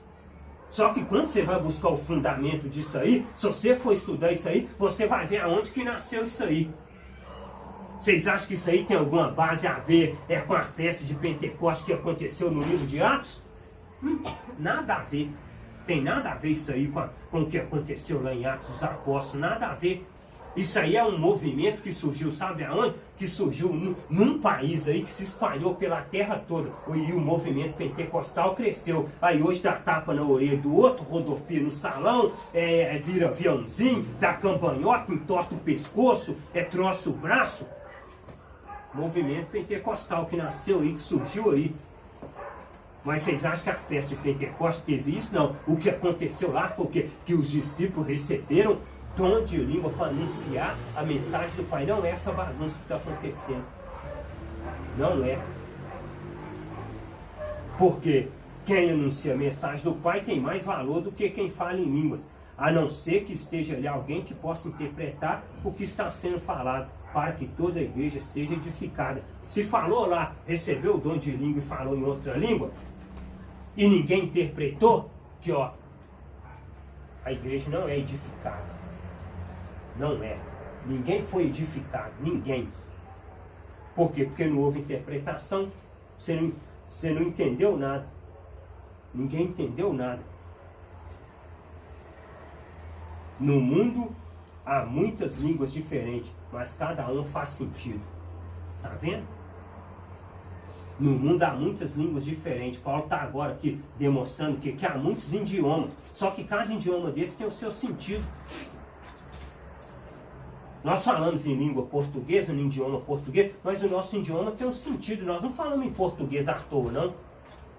Só que quando você vai buscar o fundamento disso aí, se você for estudar isso aí, você vai ver aonde que nasceu isso aí. Vocês acham que isso aí tem alguma base a ver com a festa de Pentecostes que aconteceu no livro de Atos? Nada a ver. Tem nada a ver isso aí com o que aconteceu lá em Atos dos Apóstolos. Nada a ver. Isso aí é um movimento que surgiu, sabe aonde? Que surgiu num país aí que se espalhou pela terra toda. E o movimento pentecostal cresceu. Aí hoje dá tapa na orelha do outro, rodopia no salão, vira aviãozinho, dá campanhota, entorta o pescoço, troça o braço. Movimento pentecostal que nasceu aí, que surgiu aí. Mas vocês acham que a festa de Pentecostes teve isso? Não. O que aconteceu lá foi o quê? Que os discípulos receberam dom de língua para anunciar a mensagem do Pai. Não é essa bagunça que está acontecendo. Não é. Porque quem anuncia a mensagem do Pai tem mais valor do que quem fala em línguas. A não ser que esteja ali alguém que possa interpretar o que está sendo falado, para que toda a igreja seja edificada. Se falou lá, recebeu o dom de língua e falou em outra língua, e ninguém interpretou, que ó, a igreja não é edificada. Não é. Ninguém foi edificado. Ninguém. Por quê? Porque não houve interpretação. Você não entendeu nada. Ninguém entendeu nada. No mundo há muitas línguas diferentes, mas cada uma faz sentido. Tá vendo? No mundo há muitas línguas diferentes. Paulo está agora aqui demonstrando que há muitos idiomas. Só que cada idioma desse tem o seu sentido. Nós falamos em língua portuguesa, no idioma português, mas o nosso idioma tem um sentido. Nós não falamos em português à toa, não.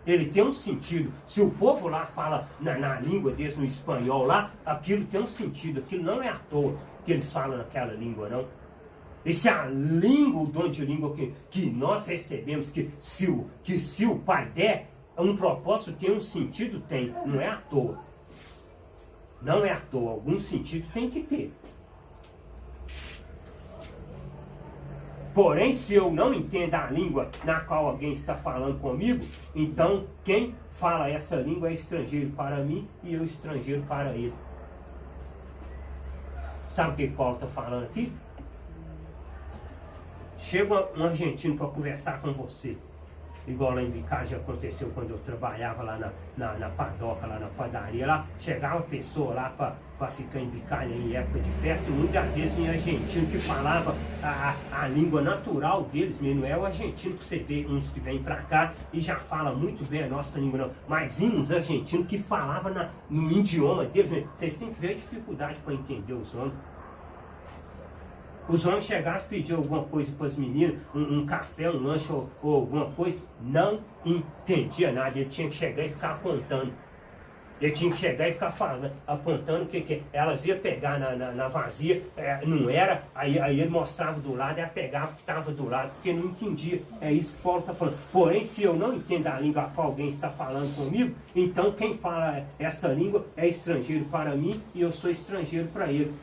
Ele tem um sentido. Se o povo lá fala na língua deles, no espanhol lá, aquilo tem um sentido. Aquilo não é à toa que eles falam naquela língua, não. E se a língua, o dom de língua que nós recebemos, que se o Pai der, um propósito tem um sentido, tem. Não é à toa. Não é à toa. Algum sentido tem que ter. Porém, se eu não entendo a língua na qual alguém está falando comigo, então quem fala essa língua é estrangeiro para mim e eu estrangeiro para ele. Sabe o que Paulo está falando aqui? Chega um argentino para conversar com você. Igual lá em Bicalha já aconteceu quando eu trabalhava lá na padoca, lá na padaria. Lá chegava pessoa lá para ficar em Bicalha em época de festa. E muitas vezes tinha argentino que falava a língua natural deles mesmo. Não é o argentino que você vê, uns que vêm para cá e já fala muito bem a nossa língua, não. Mas vinha uns argentinos que falavam no idioma deles mesmo. Vocês têm que ver a dificuldade para entender os homens. Os homens chegavam e pediam alguma coisa para as meninas, um café, um lanche ou alguma coisa, não entendia nada. Ele tinha que chegar e ficar apontando. Ele tinha que chegar e ficar falando, apontando o que elas iam pegar na vazia, não era, aí ele mostrava do lado e ela pegava o que estava do lado, porque não entendia. É isso que Paulo está falando. Porém, se eu não entendo a língua a qual alguém está falando comigo, então quem fala essa língua é estrangeiro para mim e eu sou estrangeiro para ele.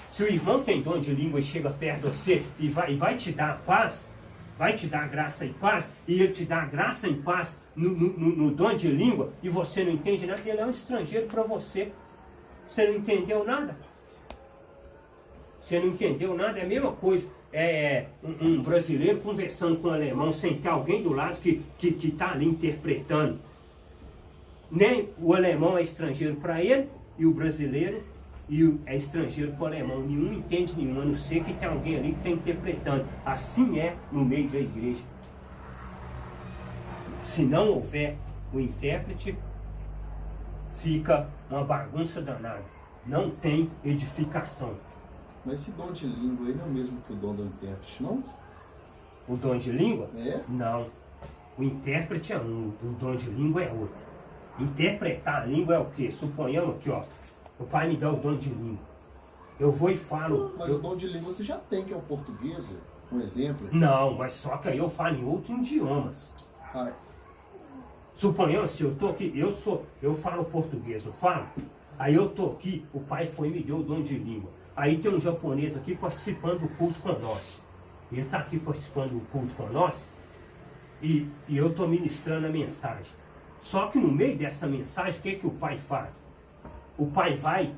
Se o irmão tem dom de língua e chega perto de você e vai te dar paz, vai te dar graça e paz, e ele te dá graça e paz no dom de língua, e você não entende nada, ele é um estrangeiro para você. Você não entendeu nada? Você não entendeu nada? É a mesma coisa. Um brasileiro conversando com um alemão sem ter alguém do lado que está ali interpretando. Nem o alemão é estrangeiro para ele, e o brasileiro é estrangeiro para o alemão. Nenhum entende nenhum, a não ser que tem alguém ali que está interpretando. Assim é no meio da igreja. Se não houver o intérprete, fica uma bagunça danada. Não tem edificação. Mas esse dom de língua aí não é o mesmo que o dom do intérprete, não? O dom de língua? É? Não. O intérprete é um, o dom de língua é outro. Interpretar a língua é o quê? Suponhamos aqui, ó. O Pai me dá o dom de língua. Eu vou e falo... Mas o dom de língua você já tem, que é o português, um exemplo. Não, mas só que aí eu falo em outros idiomas. Ah. Suponhamos, se eu estou aqui, eu falo português, eu falo. Aí eu estou aqui, o Pai foi e me deu o dom de língua. Aí tem um japonês aqui participando do culto com nós. Ele está aqui participando do culto com nós e eu estou ministrando a mensagem. Só que no meio dessa mensagem, o que o Pai faz? O Pai vai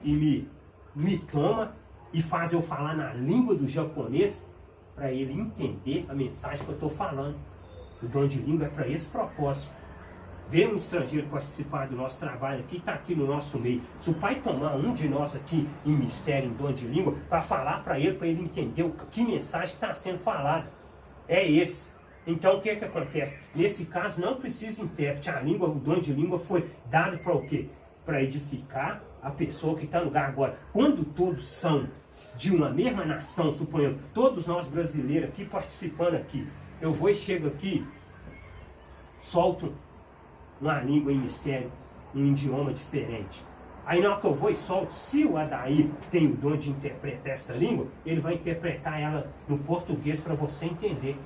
e me toma e faz eu falar na língua do japonês para ele entender a mensagem que eu estou falando. O dom de língua é para esse propósito. Ver um estrangeiro participar do nosso trabalho aqui, está aqui no nosso meio. Se o Pai tomar um de nós aqui em mistério, em dom de língua, para falar para ele entender que mensagem está sendo falada. É esse. Então o que acontece? Nesse caso não precisa intérprete. A língua, o dom de língua foi dado para o quê? Para edificar a pessoa que está no lugar. Agora, quando todos são de uma mesma nação, suponhamos, todos nós brasileiros aqui participando aqui, eu vou e chego aqui, solto uma língua em mistério, um idioma diferente. Aí na hora que eu vou e solto, se o Adair tem o dom de interpretar essa língua, ele vai interpretar ela no português para você entender.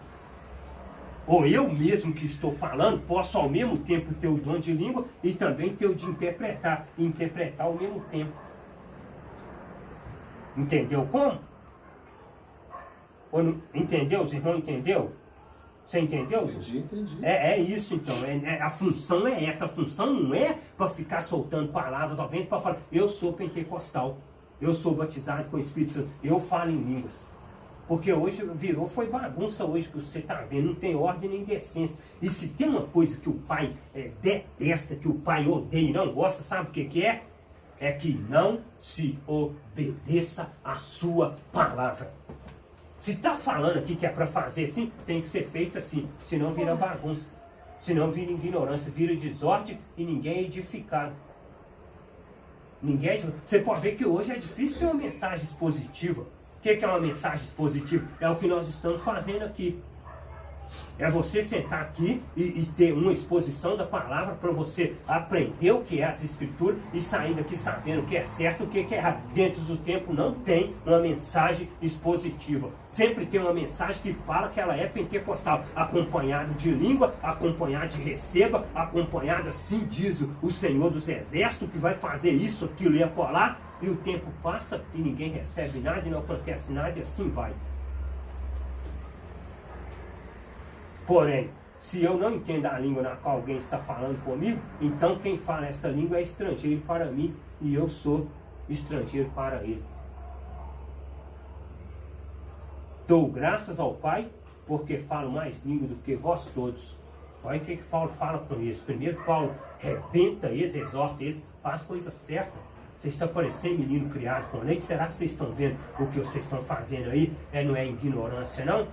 Ou eu mesmo que estou falando, posso ao mesmo tempo ter o dom de língua e também ter o de interpretar, e interpretar ao mesmo tempo. Entendeu como? Ou não, entendeu? Os irmãos entendeu? Você entendeu? Entendi. É isso então, a função é essa, a função não é para ficar soltando palavras ao vento, para falar, eu sou pentecostal, eu sou batizado com o Espírito Santo, eu falo em línguas. Porque hoje foi bagunça hoje que você está vendo, não tem ordem nem decência. E se tem uma coisa que o Pai detesta, que o Pai odeia e não gosta, sabe o que é? É que não se obedeça a sua palavra. Se está falando aqui que é para fazer assim, tem que ser feito assim, senão vira bagunça. Senão vira ignorância, vira desordem e ninguém é edificado. Você pode ver que hoje é difícil ter uma mensagem expositiva. O que é uma mensagem expositiva? É o que nós estamos fazendo aqui. É você sentar aqui e ter uma exposição da palavra para você aprender o que é as escrituras e sair daqui sabendo o que é certo e o que é errado. Dentro do tempo não tem uma mensagem expositiva. Sempre tem uma mensagem que fala que ela é pentecostal, acompanhado de língua, acompanhado de receba, acompanhado assim diz o Senhor dos Exércitos, que vai fazer isso, aquilo e acolá, e o tempo passa e ninguém recebe nada e não acontece nada e assim vai. Porém, se eu não entendo a língua na qual alguém está falando comigo, então quem fala essa língua é estrangeiro para mim e eu sou estrangeiro para ele. Dou graças ao Pai, porque falo mais língua do que vós todos. Olha o que Paulo fala com eles. Primeiro Paulo rebenta eles, exorta eles, faz coisa certa. Vocês estão parecendo menino criado com leite. Será que vocês estão vendo o que vocês estão fazendo aí? Não é ignorância, não?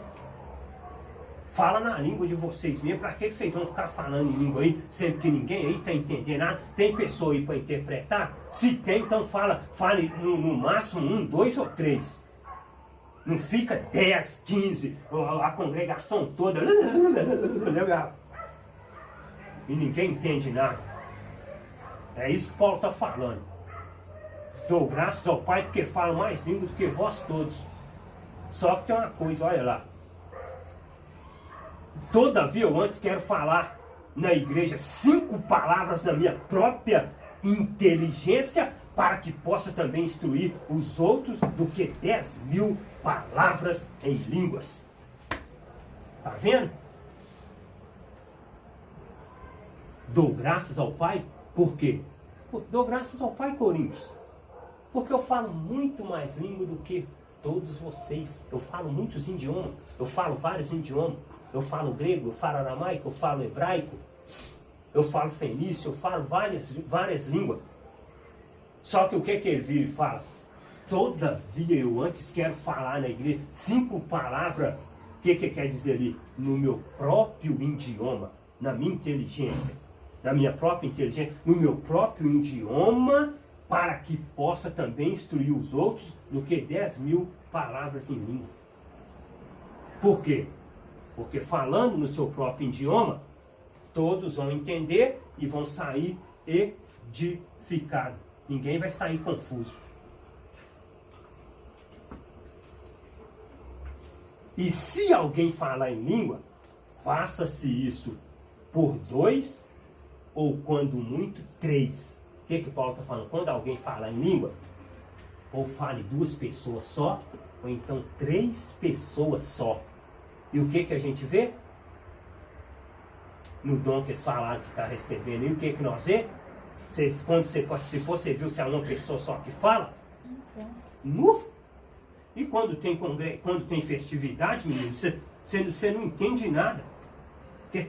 Fala na língua de vocês mesmo. Para que vocês vão ficar falando em língua aí, sendo que ninguém aí está entendendo nada? Tem pessoa aí para interpretar? Se tem, então fale no máximo 1, 2 ou 3. Não fica 10, 15, a congregação toda. E ninguém entende nada. É isso que Paulo está falando. Dou graças ao Pai porque falo mais língua do que vós todos. Só que tem uma coisa, olha lá. Todavia eu antes quero falar na igreja 5 palavras da minha própria inteligência para que possa também instruir os outros do que 10.000 palavras em línguas. Tá vendo? Dou graças ao Pai, por quê? Dou graças ao Pai, Coríntios, porque eu falo muito mais língua do que todos vocês. Eu falo muitos idiomas, eu falo vários idiomas. Eu falo grego, eu falo aramaico, eu falo hebraico, eu falo fenício, eu falo várias línguas. Só que o que ele vira e fala? Todavia eu antes quero falar na igreja 5 palavras. O que quer dizer ali? No meu próprio idioma, na minha inteligência, na minha própria inteligência, no meu próprio idioma, para que possa também instruir os outros do que 10.000 palavras em língua. Por quê? Porque falando no seu próprio idioma, todos vão entender e vão sair edificados. Ninguém vai sair confuso. E se alguém falar em língua, faça-se isso por 2 ou quando muito 3. O que Paulo está falando? Quando alguém fala em língua, ou fale 2 pessoas só, ou então 3 pessoas só. E o que a gente vê? No dom que eles falaram que está recebendo. E o que nós vê? Quando você participou, você viu se é uma pessoa só que fala? Então. E quando tem festividade, menino, você não entende nada. Porque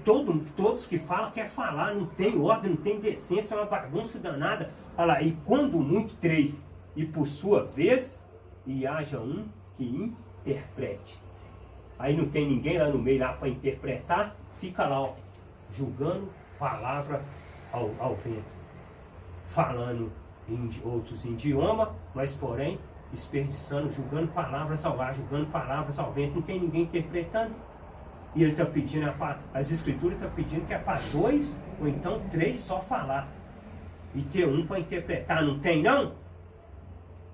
todos que falam querem falar, não tem ordem, não tem decência, é uma bagunça danada. Olha lá, e quando muito 3, e por sua vez, e haja um que interprete. Aí não tem ninguém lá no meio lá para interpretar, fica lá, ó, julgando palavra ao vento. Falando em outros idiomas, mas porém desperdiçando, julgando palavras ao ar, julgando palavras ao vento. Não tem ninguém interpretando. E ele está pedindo, as escrituras estão pedindo que é para 2 ou então 3 só falar. E ter um para interpretar. Não tem não?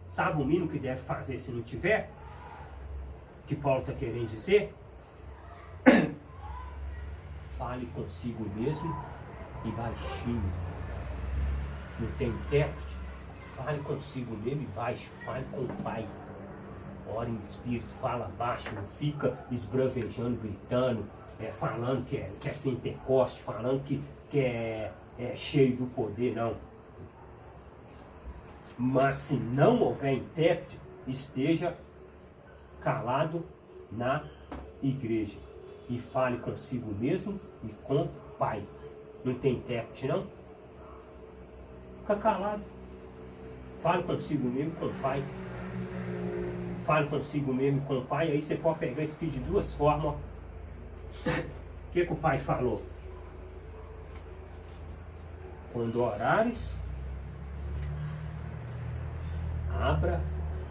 Sabe o mínimo que deve fazer se não tiver? Que Paulo está querendo dizer? Fale consigo mesmo e baixinho. Não tem intérprete? Fale consigo mesmo e baixo. Fale com o Pai. Ora em espírito, fala baixo, não fica esbravejando, gritando, falando que é Pentecoste, falando que é cheio do poder, não. Mas se não houver intérprete, esteja calado na igreja e fale consigo mesmo e com o Pai. Não tem intérprete, não? Fica calado. Fale consigo mesmo e com o Pai. fale consigo mesmo e com o pai. Aí você pode pegar isso aqui de duas formas. O que o pai falou? Quando orares, abra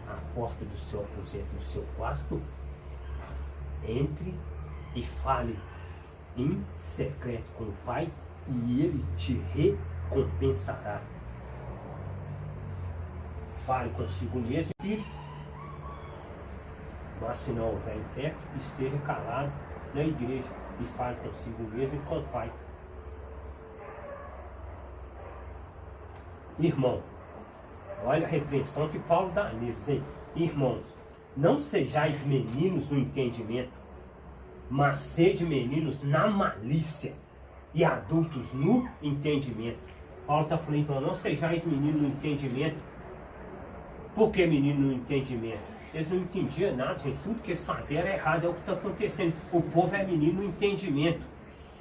a porta do seu aposento, do seu quarto, entre e fale em secreto com o pai, e ele te recompensará. Fale consigo mesmo, filho, mas se não houver intérprete, esteja calado na igreja e fale consigo mesmo e com o pai. Irmão, olha a repreensão que Paulo dá neles, hein? Irmãos, não sejais meninos no entendimento, mas sede meninos na malícia e adultos no entendimento. Paulo está falando, então, não sejais meninos no entendimento. Por que menino no entendimento? Eles não entendiam nada, gente. Tudo que eles faziam era errado, é o que está acontecendo. O povo é menino no entendimento.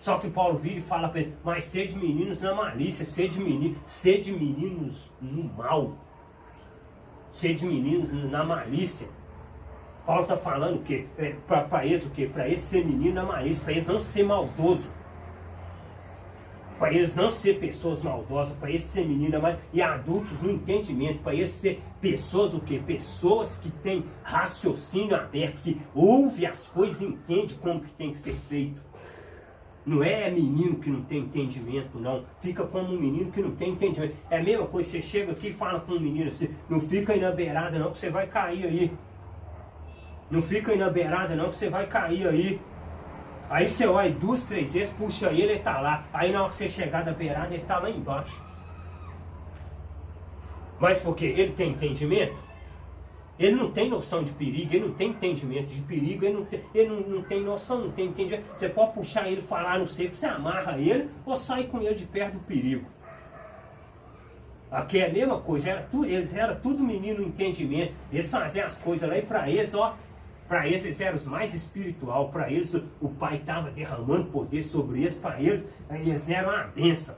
Só que Paulo vira e fala para ele, mas sede meninos na malícia, sede meninos no mal. Sede meninos na malícia. Paulo está falando o quê? Para eles o quê? Para eles ser menino na malícia, para eles não ser maldoso. Para eles não ser pessoas maldosas, para eles ser menino, mas e adultos no entendimento, para eles ser pessoas o quê? Pessoas que têm raciocínio aberto, que ouve as coisas e entende como que tem que ser feito. Não é menino que não tem entendimento, não. Fica como um menino que não tem entendimento. É a mesma coisa, você chega aqui e fala com um menino assim, não fica aí na beirada não, que você vai cair aí. Não fica aí na beirada não, que você vai cair aí. Aí você olha 2, 3 vezes, puxa ele tá lá. Aí na hora que você chegar da beirada, ele tá lá embaixo. Mas porque ele tem entendimento? Ele não tem noção de perigo, ele não tem entendimento de perigo, ele não tem noção, não tem entendimento. Você pode puxar ele e falar no seco, você amarra ele ou sai com ele de perto do perigo. Aqui é a mesma coisa, eles eram tudo menino no entendimento. Eles faziam as coisas lá e para eles, ó. Para eles eram os mais espiritual, para eles o Pai estava derramando poder sobre eles, para eles eram uma bênção.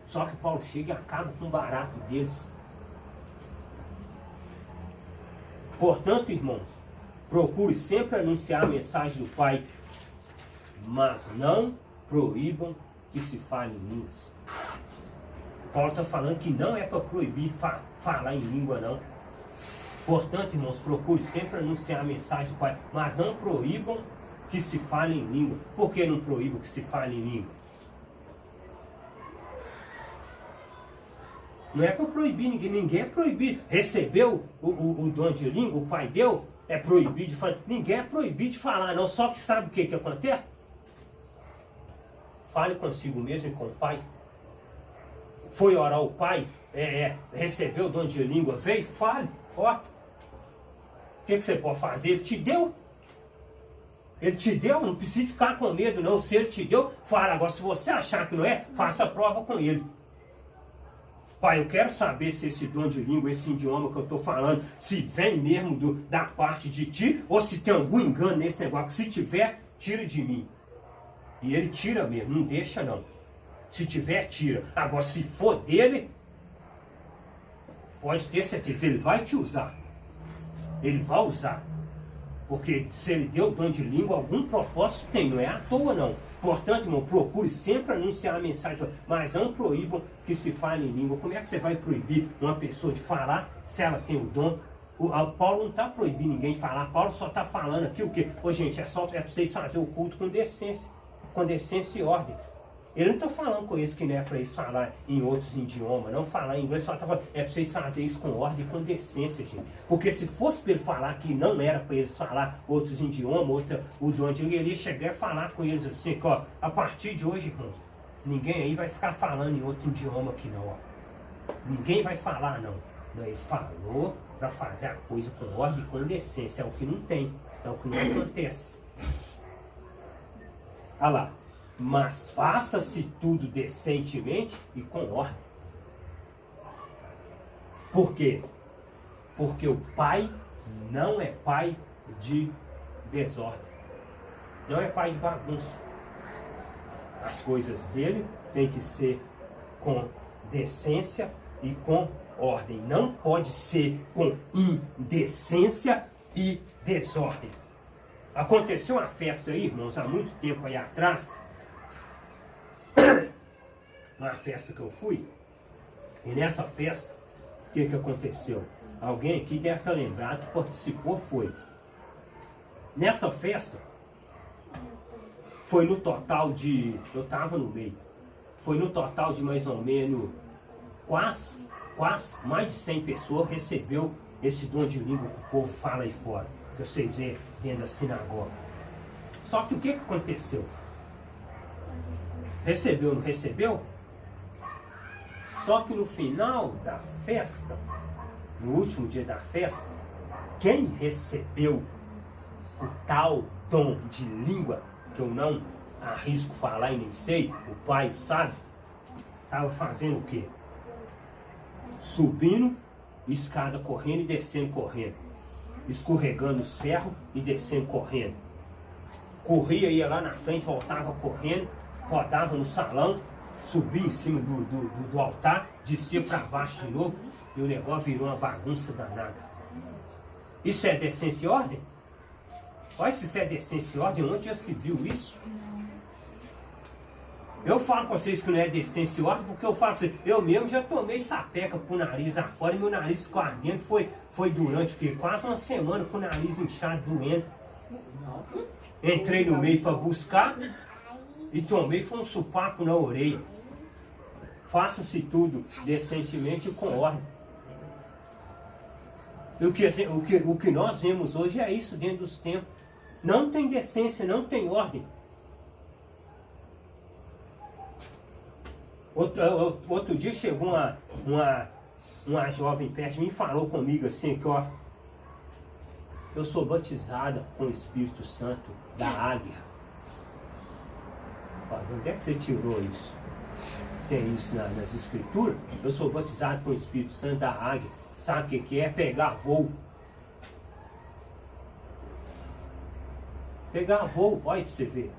Só que Paulo chega e acaba com o barato deles. Portanto, irmãos, procure sempre anunciar a mensagem do Pai, mas não proíbam que se fale em línguas. Paulo está falando que não é para proibir falar em língua, não. Portanto, irmãos, procure sempre anunciar a mensagem do Pai, mas não proíbam que se fale em língua. Por que não proíbam que se fale em língua? Não é para proibir ninguém é proibido. Recebeu o dom de língua, o Pai deu, é proibido de falar. Ninguém é proibido de falar, não. Só que sabe o que acontece? Fale consigo mesmo e com o Pai. Foi orar o Pai, recebeu o dom de língua, veio, fale, ó. O que você pode fazer? Ele te deu. Ele te deu, não precisa ficar com medo não. Se ele te deu, fala. Agora se você achar que não é, faça a prova com ele. Pai, eu quero saber se esse dom de língua, esse idioma que eu estou falando, se vem mesmo da parte de ti, ou se tem algum engano nesse negócio. Se tiver, tira de mim. E ele tira mesmo, não deixa não. Se tiver, tira. Agora, se for dele, pode ter certeza, ele vai te usar. Ele vai usar. Porque se ele deu dom de língua, algum propósito tem, não é à toa não. Portanto, irmão, procure sempre anunciar a mensagem, mas não proíbam que se fale em língua. Como é que você vai proibir uma pessoa de falar se ela tem o dom? Paulo não está proibindo ninguém de falar, Paulo só está falando aqui o quê? Ô gente, é para vocês fazerem o culto com decência e ordem. Ele não está falando com eles que não é para eles falar em outros idiomas, não falar em inglês, só está falando, é para vocês fazerem isso com ordem e com decência, gente. Porque se fosse para ele falar que não era para eles falar outros idiomas, o dom de língua, ele ia chegar e falar com eles assim, que, ó, a partir de hoje, irmãos, ninguém aí vai ficar falando em outro idioma aqui não, ó. Ninguém vai falar não. Não, ele falou para fazer a coisa com ordem e com decência, é o que não tem, é o que não acontece. Olha lá. Mas faça-se tudo decentemente e com ordem. Por quê? Porque o Pai não é pai de desordem. Não é pai de bagunça. As coisas dele têm que ser com decência e com ordem. Não pode ser com indecência e desordem. Aconteceu uma festa aí, irmãos, há muito tempo aí atrás, uma festa que eu fui, e nessa festa, o que aconteceu? Alguém aqui deve estar lembrado que participou, foi. Nessa festa, foi no total de, eu estava no meio, foi no total de mais ou menos, quase mais de 100 pessoas recebeu esse dom de língua que o povo fala aí fora, que vocês veem dentro da sinagoga. Só que o que aconteceu? Recebeu, não recebeu? Só que no final da festa, no último dia da festa, quem recebeu o tal dom de língua, que eu não arrisco falar e nem sei, o pai sabe, estava fazendo o quê? Subindo escada correndo e descendo correndo, escorregando os ferros e descendo correndo. Corria, ia lá na frente, voltava correndo, rodava no salão, subia em cima do altar, descia para baixo de novo e o negócio virou uma bagunça danada. Isso é decência e ordem? Olha se isso é decência e ordem, onde já se viu isso? Eu falo com vocês que não é decência e ordem, porque eu falo assim, eu mesmo já tomei sapeca pro nariz afora e meu nariz ficou ardendo, foi durante o quê? Quase uma semana com o nariz inchado, doendo. Entrei no meio para buscar e tomei, foi um supapo na orelha. Faça-se tudo decentemente e com ordem. O que nós vemos hoje é isso dentro dos tempos. Não tem decência, não tem ordem. Outro dia chegou uma jovem perto de mim e falou comigo assim, que ó, eu sou batizada com o Espírito Santo da águia. Onde é que você tirou isso? Tem isso nas escrituras? Eu sou batizado com o Espírito Santo da águia. Sabe o que é? Pegar voo. Pegar voo, olha pra você ver.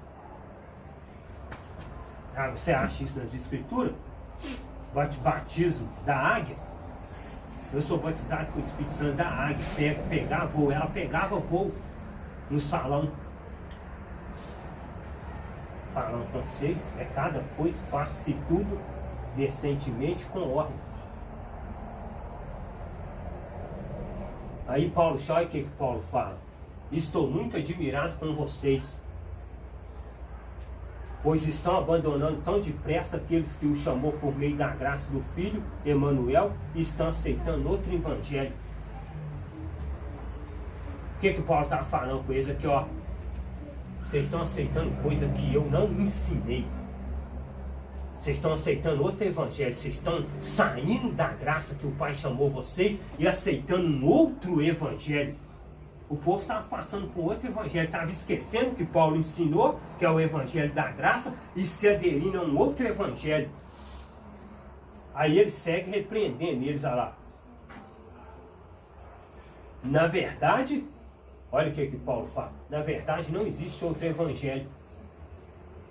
Ah, você acha isso nas escrituras? Batismo da águia? Eu sou batizado com o Espírito Santo da águia. Pegar voo. Ela pegava voo no salão. Falando com vocês, é cada coisa, faça-se tudo decentemente, com ordem. Aí Paulo, olha o que Paulo fala. Estou muito admirado com vocês, pois estão abandonando tão depressa aqueles que o chamou por meio da graça do Filho, Emanuel, e estão aceitando outro evangelho. O que Paulo está falando com eles aqui, ó? Vocês estão aceitando coisa que eu não ensinei. Vocês estão aceitando outro evangelho. Vocês estão saindo da graça que o Pai chamou vocês e aceitando um outro evangelho. O povo estava passando por outro evangelho, estava esquecendo o que Paulo ensinou, que é o evangelho da graça, e se aderindo a um outro evangelho. Aí ele segue repreendendo eles, olha lá. Na verdade, olha o que Paulo fala, na verdade não existe outro evangelho.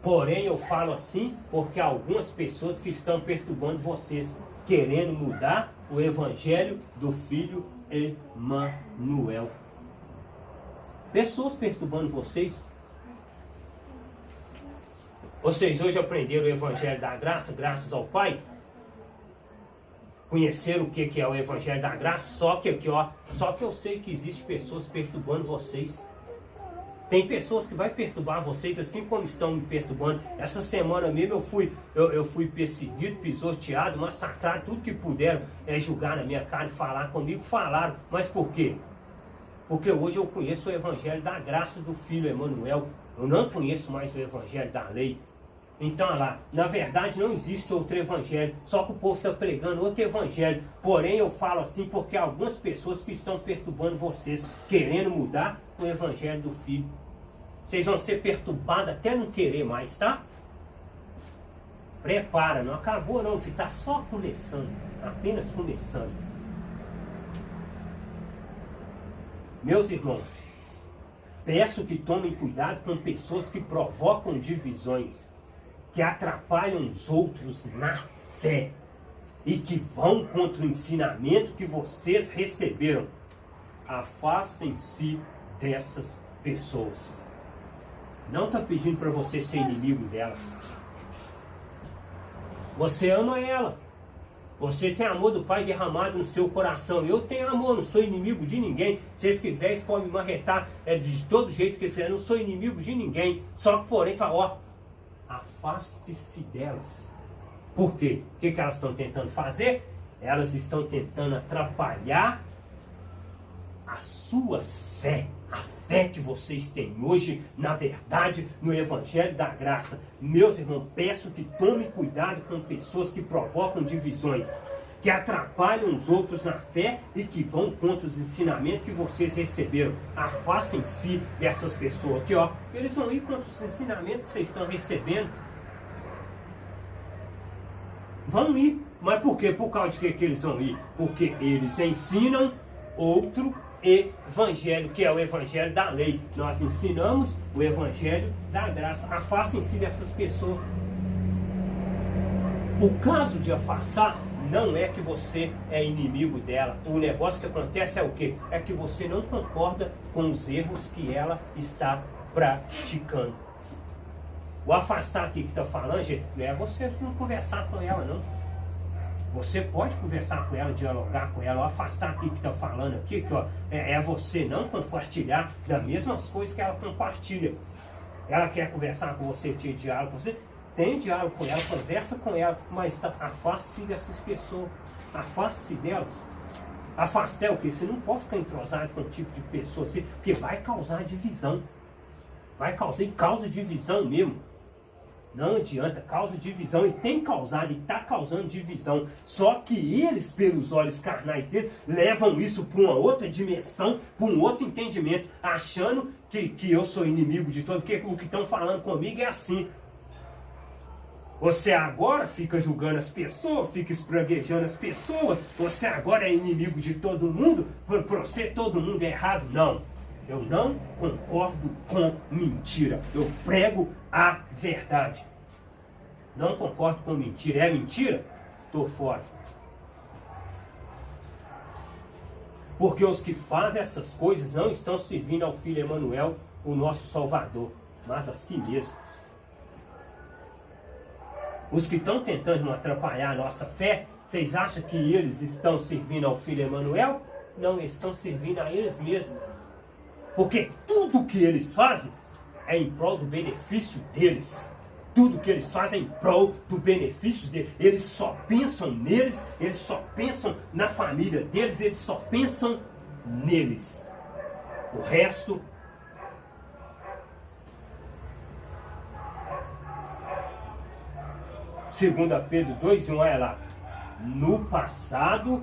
Porém eu falo assim porque há algumas pessoas que estão perturbando vocês, querendo mudar o evangelho do Filho Emanuel. Pessoas perturbando vocês. Vocês hoje aprenderam o evangelho da graça, graças ao Pai? Conheceram o que é o evangelho da graça? Só que aqui, ó, só que eu sei que existe pessoas perturbando vocês. Tem pessoas que vai perturbar vocês assim como estão me perturbando. Essa semana mesmo eu fui perseguido, pisoteado, massacrado, tudo que puderam julgar na minha cara e falar comigo, falaram. Mas por quê? Porque hoje eu conheço o evangelho da graça do Filho Emanuel. Eu não conheço mais o evangelho da lei. Então, olha lá, na verdade não existe outro evangelho, só que o povo está pregando outro evangelho. Porém, eu falo assim porque há algumas pessoas que estão perturbando vocês, querendo mudar o evangelho do Filho. Vocês vão ser perturbados até não querer mais, tá? Prepara, não acabou não, filho, está só começando, apenas começando. Meus irmãos, peço que tomem cuidado com pessoas que provocam divisões, que atrapalham os outros na fé e que vão contra o ensinamento que vocês receberam. Afastem-se dessas pessoas. Não está pedindo para você ser inimigo delas. Você ama ela. Você tem amor do Pai derramado no seu coração. Eu tenho amor, não sou inimigo de ninguém. Se vocês quiserem, vocês podem me marretar de todo jeito que vocês quiserem. Não sou inimigo de ninguém. Só que, porém, fala, ó, afaste-se delas. Por quê? O que elas estão tentando fazer? Elas estão tentando atrapalhar a sua fé. A fé que vocês têm hoje, na verdade, no Evangelho da Graça. Meus irmãos, peço que tome cuidado com pessoas que provocam divisões, que atrapalham os outros na fé e que vão contra os ensinamentos que vocês receberam. Afastem-se dessas pessoas. Aqui, ó, eles vão ir contra os ensinamentos que vocês estão recebendo. Vão ir. Mas por quê? Por causa de que eles vão ir? Porque eles ensinam outro evangelho, que é o evangelho da lei. Nós ensinamos o evangelho da graça. Afastem-se dessas pessoas. O caso de afastar não é que você é inimigo dela. O negócio que acontece é o quê? É que você não concorda com os erros que ela está praticando. O afastar aqui que está falando, gente, não é você não conversar com ela, não. Você pode conversar com ela, dialogar com ela. O afastar aqui que está falando aqui, que, ó, é você não compartilhar das mesmas coisas que ela compartilha. Ela quer conversar com você, ter diálogo com você. Tem diálogo com ela, conversa com ela, mas afaste-se dessas pessoas. Afaste-se delas. Afastar é o quê? Você não pode ficar entrosado com o tipo de pessoa assim, porque vai causar divisão. Vai causar, e causa divisão mesmo. Não adianta, causa divisão, e tem causado, e está causando divisão. Só que eles, pelos olhos carnais deles, levam isso para uma outra dimensão, para um outro entendimento, achando que eu sou inimigo de todo, porque o que estão falando comigo é assim. Você agora fica julgando as pessoas, fica espraguejando as pessoas, você agora é inimigo de todo mundo, para você todo mundo é errado. Não, eu não concordo com mentira, eu prego a verdade. Não concordo com mentira. É mentira? Estou fora. Porque os que fazem essas coisas não estão servindo ao Filho Emanuel, o nosso Salvador, mas a si mesmos. Os que estão tentando atrapalhar a nossa fé, vocês acham que eles estão servindo ao Filho Emanuel? Não, eles estão servindo a eles mesmos. Porque tudo que eles fazem é em prol do benefício deles. Tudo que eles fazem é em prol do benefício deles. Eles só pensam neles, eles só pensam na família deles, eles só pensam neles. O resto... Segunda Pedro 2:1, olha lá. No passado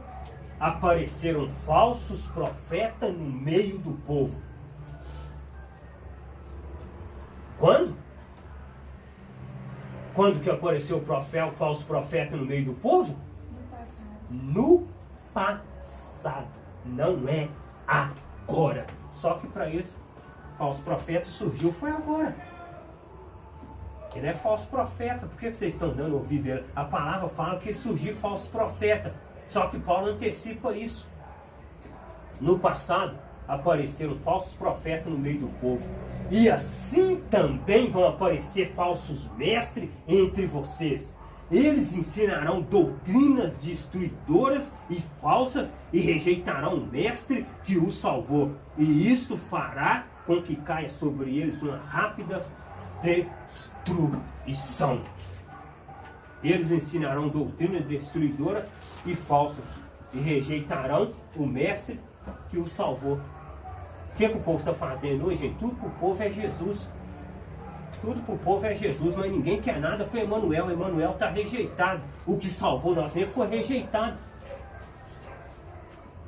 apareceram falsos profetas no meio do povo. Quando? Quando que apareceu o falso profeta no meio do povo? No passado. Não é agora. Só que para esse falso profeta surgiu foi agora. Ele é falso profeta. Por que vocês estão dando ouvido a ele? A palavra fala que surgiu falso profeta. Só que Paulo antecipa isso. No passado apareceram falsos profetas no meio do povo. E assim também vão aparecer falsos mestres entre vocês. Eles ensinarão doutrinas destruidoras e falsas e rejeitarão o mestre que os salvou. E isto fará com que caia sobre eles uma rápida destruição. Eles ensinarão doutrina destruidora e falsas e rejeitarão o mestre que os salvou. O que o povo está fazendo hoje, gente? Tudo para o povo é Jesus. Tudo para o povo é Jesus, mas ninguém quer nada com Emanuel. Emanuel está rejeitado. O que salvou nós mesmos foi rejeitado.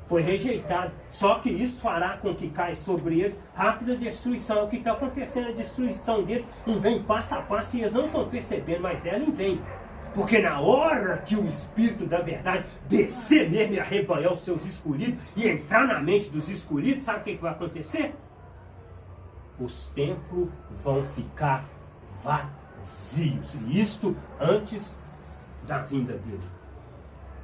Foi rejeitado. Só que isso fará com que caia sobre eles rápida destruição. O que está acontecendo, a destruição deles, vem passo a passo, e eles não estão percebendo, mas ela vem. Porque na hora que o Espírito da verdade descer mesmo e arrebanhar os seus escolhidos e entrar na mente dos escolhidos, sabe o que vai acontecer? Os templos vão ficar vazios. E isto antes da vinda dele.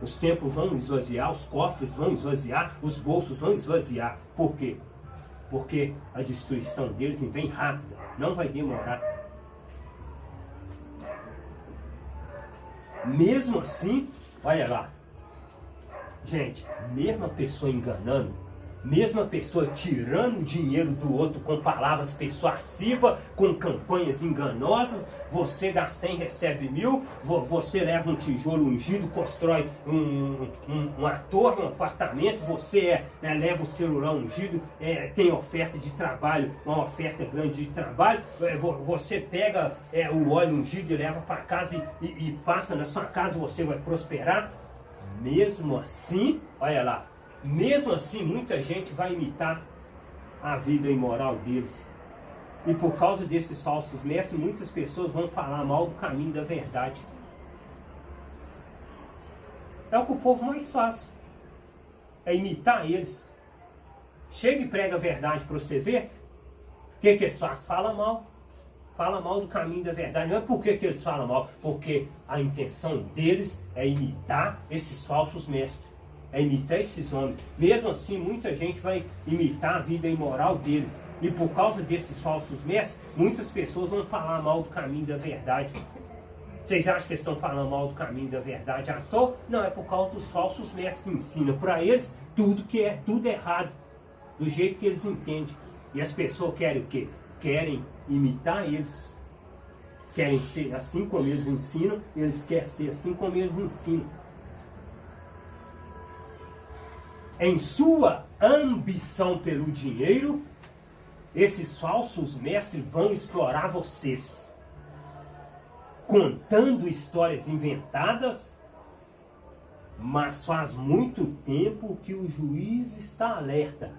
Os templos vão esvaziar, os cofres vão esvaziar, os bolsos vão esvaziar. Por quê? Porque a destruição deles vem rápida, não vai demorar. Mesmo assim, olha lá, gente, mesmo a pessoa enganando, mesmo a pessoa tirando o dinheiro do outro com palavras persuasivas, com campanhas enganosas, você dá 100, recebe 1000, você leva um tijolo ungido, constrói uma torre, um apartamento, você leva o celular ungido, tem oferta de trabalho, uma oferta grande de trabalho, você pega o óleo ungido e leva para casa e passa na sua casa, você vai prosperar. Mesmo assim, olha lá, mesmo assim muita gente vai imitar a vida imoral deles. E por causa desses falsos mestres, muitas pessoas vão falar mal do caminho da verdade. É o que o povo mais faz. É imitar eles. Chega e prega a verdade para você ver. O que eles fazem? Fala mal. Fala mal do caminho da verdade. Não é por que eles falam mal. Porque a intenção deles é imitar esses falsos mestres. É imitar esses homens. Mesmo assim, muita gente vai imitar a vida imoral deles. E por causa desses falsos mestres, muitas pessoas vão falar mal do caminho da verdade. Vocês acham que eles estão falando mal do caminho da verdade à toa? Não, é por causa dos falsos mestres que ensinam para eles tudo errado. Do jeito que eles entendem. E as pessoas querem o quê? Querem imitar eles. Querem ser assim como eles ensinam, eles querem ser assim como eles ensinam. Em sua ambição pelo dinheiro, esses falsos mestres vão explorar vocês, contando histórias inventadas, mas faz muito tempo que o juiz está alerta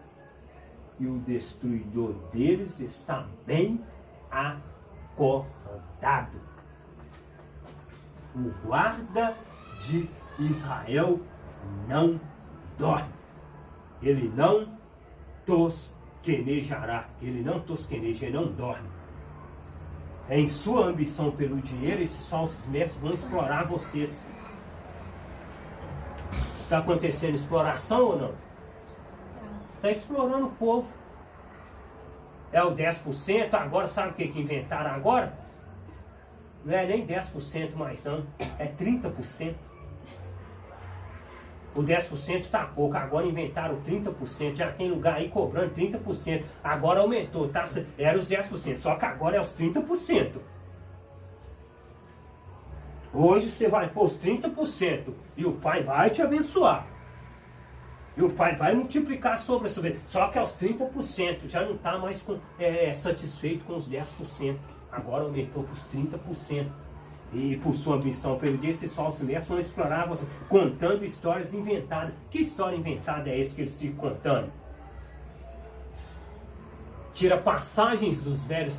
e o destruidor deles está bem acordado. O guarda de Israel não dorme. Ele não tosquenejará. Ele não tosqueneja, ele não dorme. Em sua ambição pelo dinheiro, esses falsos mestres vão explorar vocês. Está acontecendo exploração ou não? Está explorando o povo. É o 10%, agora sabe o que inventaram agora? Não é nem 10% mais não, é 30%. O 10% está pouco, agora inventaram 30%, já tem lugar aí cobrando 30%. Agora aumentou, tá? Era os 10%, só que agora é os 30%. Hoje você vai pôr os 30% e o Pai vai te abençoar. E o Pai vai multiplicar sobre a sua vida. Só que aos 30%, já não está mais satisfeito com os 10%. Agora aumentou para os 30%. E por sua ambição pelo dia, esses falsos mestres vão explorar você, contando histórias inventadas. Que história inventada é essa que eles ficam contando? Tira passagens do Velho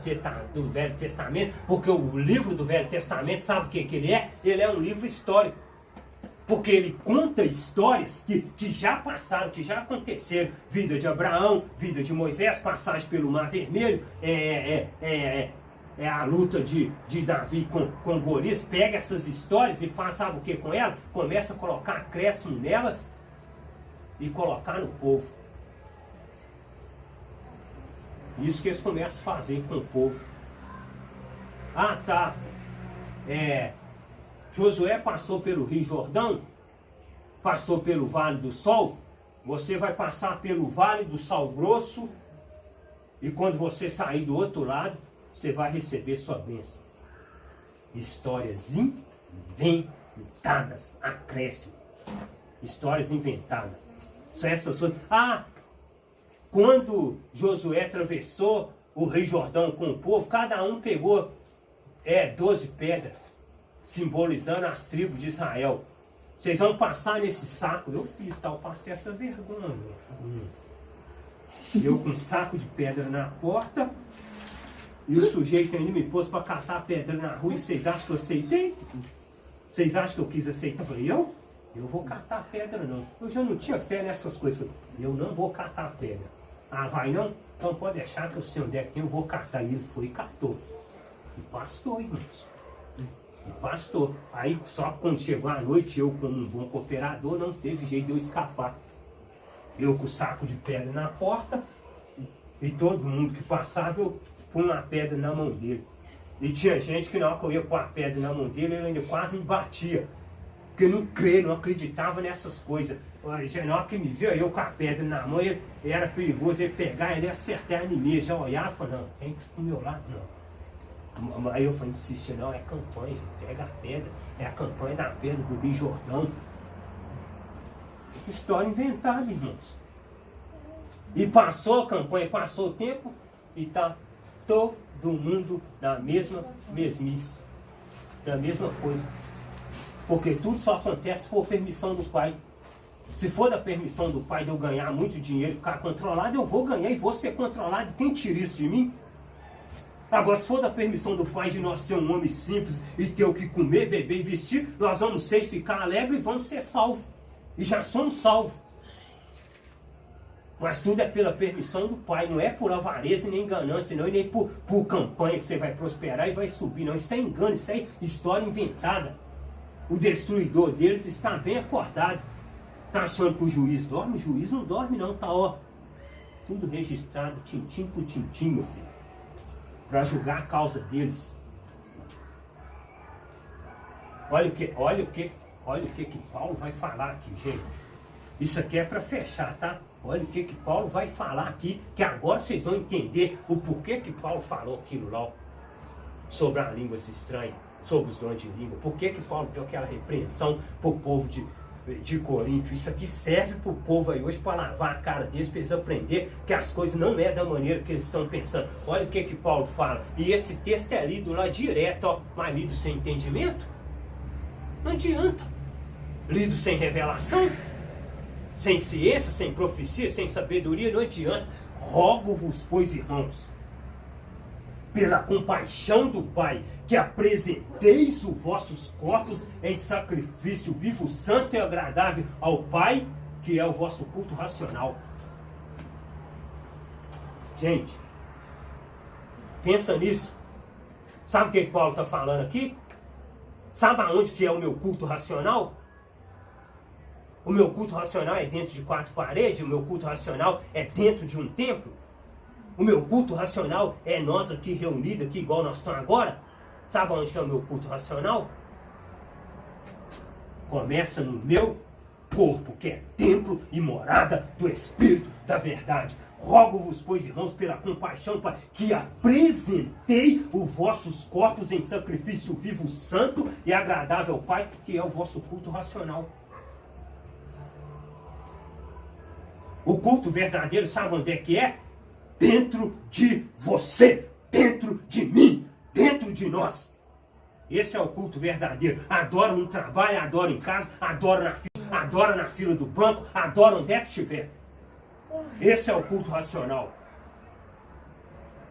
Testamento, porque o livro do Velho Testamento, sabe o que ele é? Ele é um livro histórico. Porque ele conta histórias que já passaram, que já aconteceram. Vida de Abraão, vida de Moisés, passagem pelo Mar Vermelho, a luta de Davi com Golias. Pega essas histórias e faz, sabe o que com elas? Começa a colocar acréscimo nelas e colocar no povo. Isso que eles começam a fazer com o povo. Ah, tá. Josué passou pelo Rio Jordão, passou pelo Vale do Sol, você vai passar pelo Vale do Sal Grosso, e quando você sair do outro lado, você vai receber sua bênção. Histórias inventadas, acréscimo. Histórias inventadas. São essas coisas. Ah, quando Josué atravessou o Rio Jordão com o povo, cada um pegou 12 pedras, simbolizando as tribos de Israel. Vocês vão passar nesse saco. Eu fiz, tá? Eu passei essa vergonha. Eu com um saco de pedra na porta, e o sujeito ainda me pôs para catar pedra na rua, e vocês acham que eu aceitei? Vocês acham que eu quis aceitar? Eu falei, eu vou catar pedra não. Eu já não tinha fé nessas coisas. Eu falei, eu não vou catar pedra. Ah, vai não? Então pode deixar que eu sei onde é que eu vou catar. E ele foi e catou. E pastor, irmãos. E pastor. Aí só quando chegou a noite, eu como um bom cooperador, não teve jeito de eu escapar. Eu com o saco de pedra na porta, e todo mundo que passava, eu pus uma pedra na mão dele. E tinha gente que na hora que eu ia pôr a pedra na mão dele, ele ainda quase me batia. Porque não creio, não acreditava nessas coisas. Já na hora que me viu, eu com a pedra na mão, ele era perigoso ele pegar, ele ia acertar em mim. Já olhava e falava, não, tem que ir pro meu lado, não. Aí eu falei, insistia, não, é campanha, gente, pega a pedra. É a campanha da pedra do Rio Jordão. História inventada, irmãos. E passou a campanha, passou o tempo, e tá todo mundo na mesma mesmice. Na mesma coisa. Porque tudo só acontece se for permissão do Pai. Se for da permissão do Pai de eu ganhar muito dinheiro e ficar controlado, eu vou ganhar e vou ser controlado. Quem tira isso de mim? Agora, se for da permissão do Pai de nós ser um homem simples e ter o que comer, beber e vestir, nós vamos ser e ficar alegres e vamos ser salvos. E já somos salvos. Mas tudo é pela permissão do Pai, não é por avareza nem ganância, não, e nem por campanha que você vai prosperar e vai subir, não. Isso é engano, isso é história inventada. O destruidor deles está bem acordado. Está achando que o juiz dorme? O juiz não dorme não, tá ó. Tudo registrado, tintim por tintim, meu filho. Para julgar a causa deles. Olha o que Paulo vai falar aqui, gente. Isso aqui é para fechar, tá? Olha o que Paulo vai falar aqui, que agora vocês vão entender o porquê que Paulo falou aquilo lá sobre as línguas estranhas, sobre os dons de língua. Por que Paulo deu aquela repreensão para o povo de Corinto? Isso aqui serve para o povo aí hoje para lavar a cara deles, para eles aprender que as coisas não é da maneira que eles estão pensando. Olha o que Paulo fala. E esse texto é lido lá direto, ó, mas lido sem entendimento? Não adianta. Lido sem revelação? Sem ciência, sem profecia, sem sabedoria, não adianta. Rogo-vos, pois, irmãos, pela compaixão do Pai, que apresenteis os vossos corpos em sacrifício vivo, santo e agradável ao Pai, que é o vosso culto racional. Gente, pensa nisso. Sabe o que Paulo está falando aqui? Sabe aonde que é o meu culto racional? O meu culto racional é dentro de 4 paredes, o meu culto racional é dentro de um templo. O meu culto racional é nós aqui reunidos, aqui igual nós estamos agora. Sabe onde que é o meu culto racional? Começa no meu corpo, que é templo e morada do Espírito da verdade. Rogo-vos, pois, irmãos, pela compaixão, Pai, que apresentei os vossos corpos em sacrifício vivo, santo e agradável ao Pai, que é o vosso culto racional. O culto verdadeiro, sabe onde é que é? Dentro de você, dentro de mim, dentro de nós. Esse é o culto verdadeiro. Adora no trabalho, adora em casa, adora na fila do banco, adora onde é que estiver. Esse é o culto racional.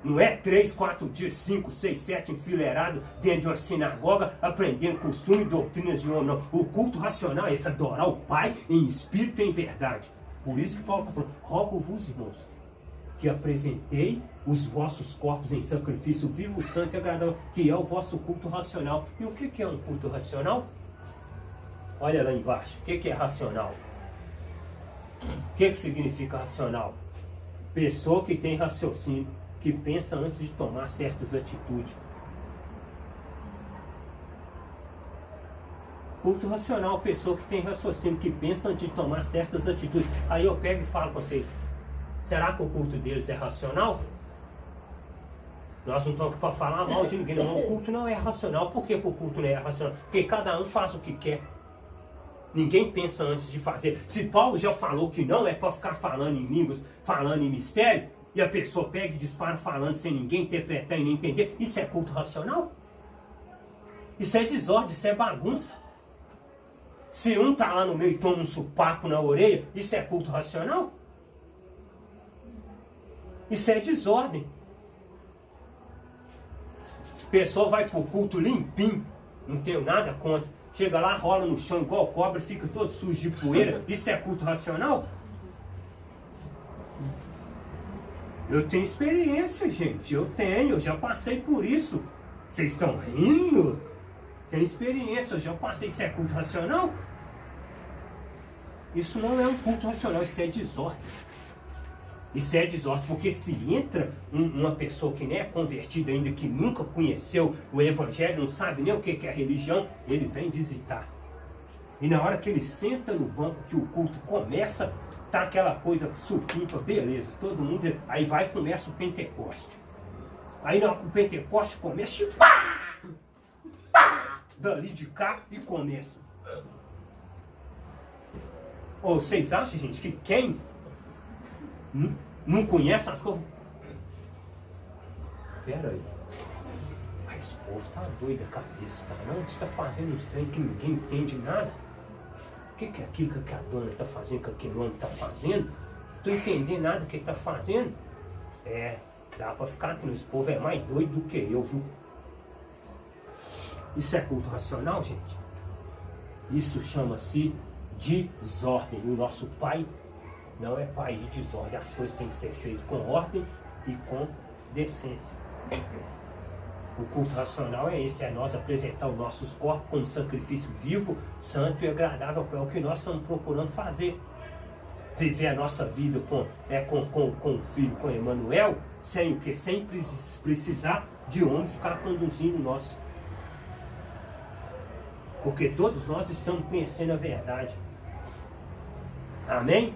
Não é 3, 4 dias, 5, 6, 7 enfileirado dentro de uma sinagoga aprendendo costume e doutrinas de homem, não. O culto racional é esse, adorar o Pai em espírito e em verdade. Por isso que Paulo está falando, rogo-vos, irmãos, que apresentei os vossos corpos em sacrifício vivo, santo e agradável, que é o vosso culto racional. E o que é um culto racional? Olha lá embaixo, o que é racional? O que significa racional? Pessoa que tem raciocínio, que pensa antes de tomar certas atitudes. Culto racional, pessoa que tem raciocínio, que pensa antes de tomar certas atitudes. Aí eu pego e falo com vocês, será que o culto deles é racional? Nós não estamos aqui para falar mal de ninguém, não. O culto não é racional. Por que o culto não é racional? Porque cada um faz o que quer. Ninguém pensa antes de fazer. Se Paulo já falou que não é para ficar falando em línguas, falando em mistério, e a pessoa pega e dispara falando sem ninguém interpretar e nem entender, isso é culto racional? Isso é desordem, isso é bagunça. Se um está lá no meio e toma um supapo na orelha, isso é culto racional? Isso é desordem. A pessoa vai para o culto limpinho, não tenho nada contra. Chega lá, rola no chão igual cobra, fica todo sujo de poeira. Isso é culto racional? Eu tenho experiência, gente. Eu já passei por isso. Vocês estão rindo? Tem experiência, eu já passei. Isso é culto racional? Isso não é um culto racional, isso é desordem. Isso é desordem, porque se entra uma pessoa que nem é convertida ainda, que nunca conheceu o evangelho, não sabe nem o que é religião, ele vem visitar. E na hora que ele senta no banco, que o culto começa, tá aquela coisa supimpa, beleza, todo mundo, aí vai e começa o Pentecoste. Aí na hora que o Pentecoste começa, pá, pá, dali de cá e começa. Ou vocês acham, gente, que quem não conhece as coisas... Pera aí. Mas esse povo tá doido da cabeça, tá não? Você tá fazendo uns trem que ninguém entende nada. O que é aquilo que a dona tá fazendo, que aquele homem tá fazendo? Tô entendendo nada do que ele tá fazendo. É, dá pra ficar aqui, esse povo é mais doido do que eu, viu? Isso é culto racional, gente? Isso chama-se desordem. O nosso pai não é pai de desordem. As coisas têm que ser feitas com ordem e com decência. O culto racional é esse, é nós apresentar os nossos corpos como sacrifício vivo, santo e agradável. É o que nós estamos procurando fazer. Viver a nossa vida com o Filho, com Emmanuel, sem o quê? Sem precisar de homem ficar conduzindo nós. Porque todos nós estamos conhecendo a verdade. Amém?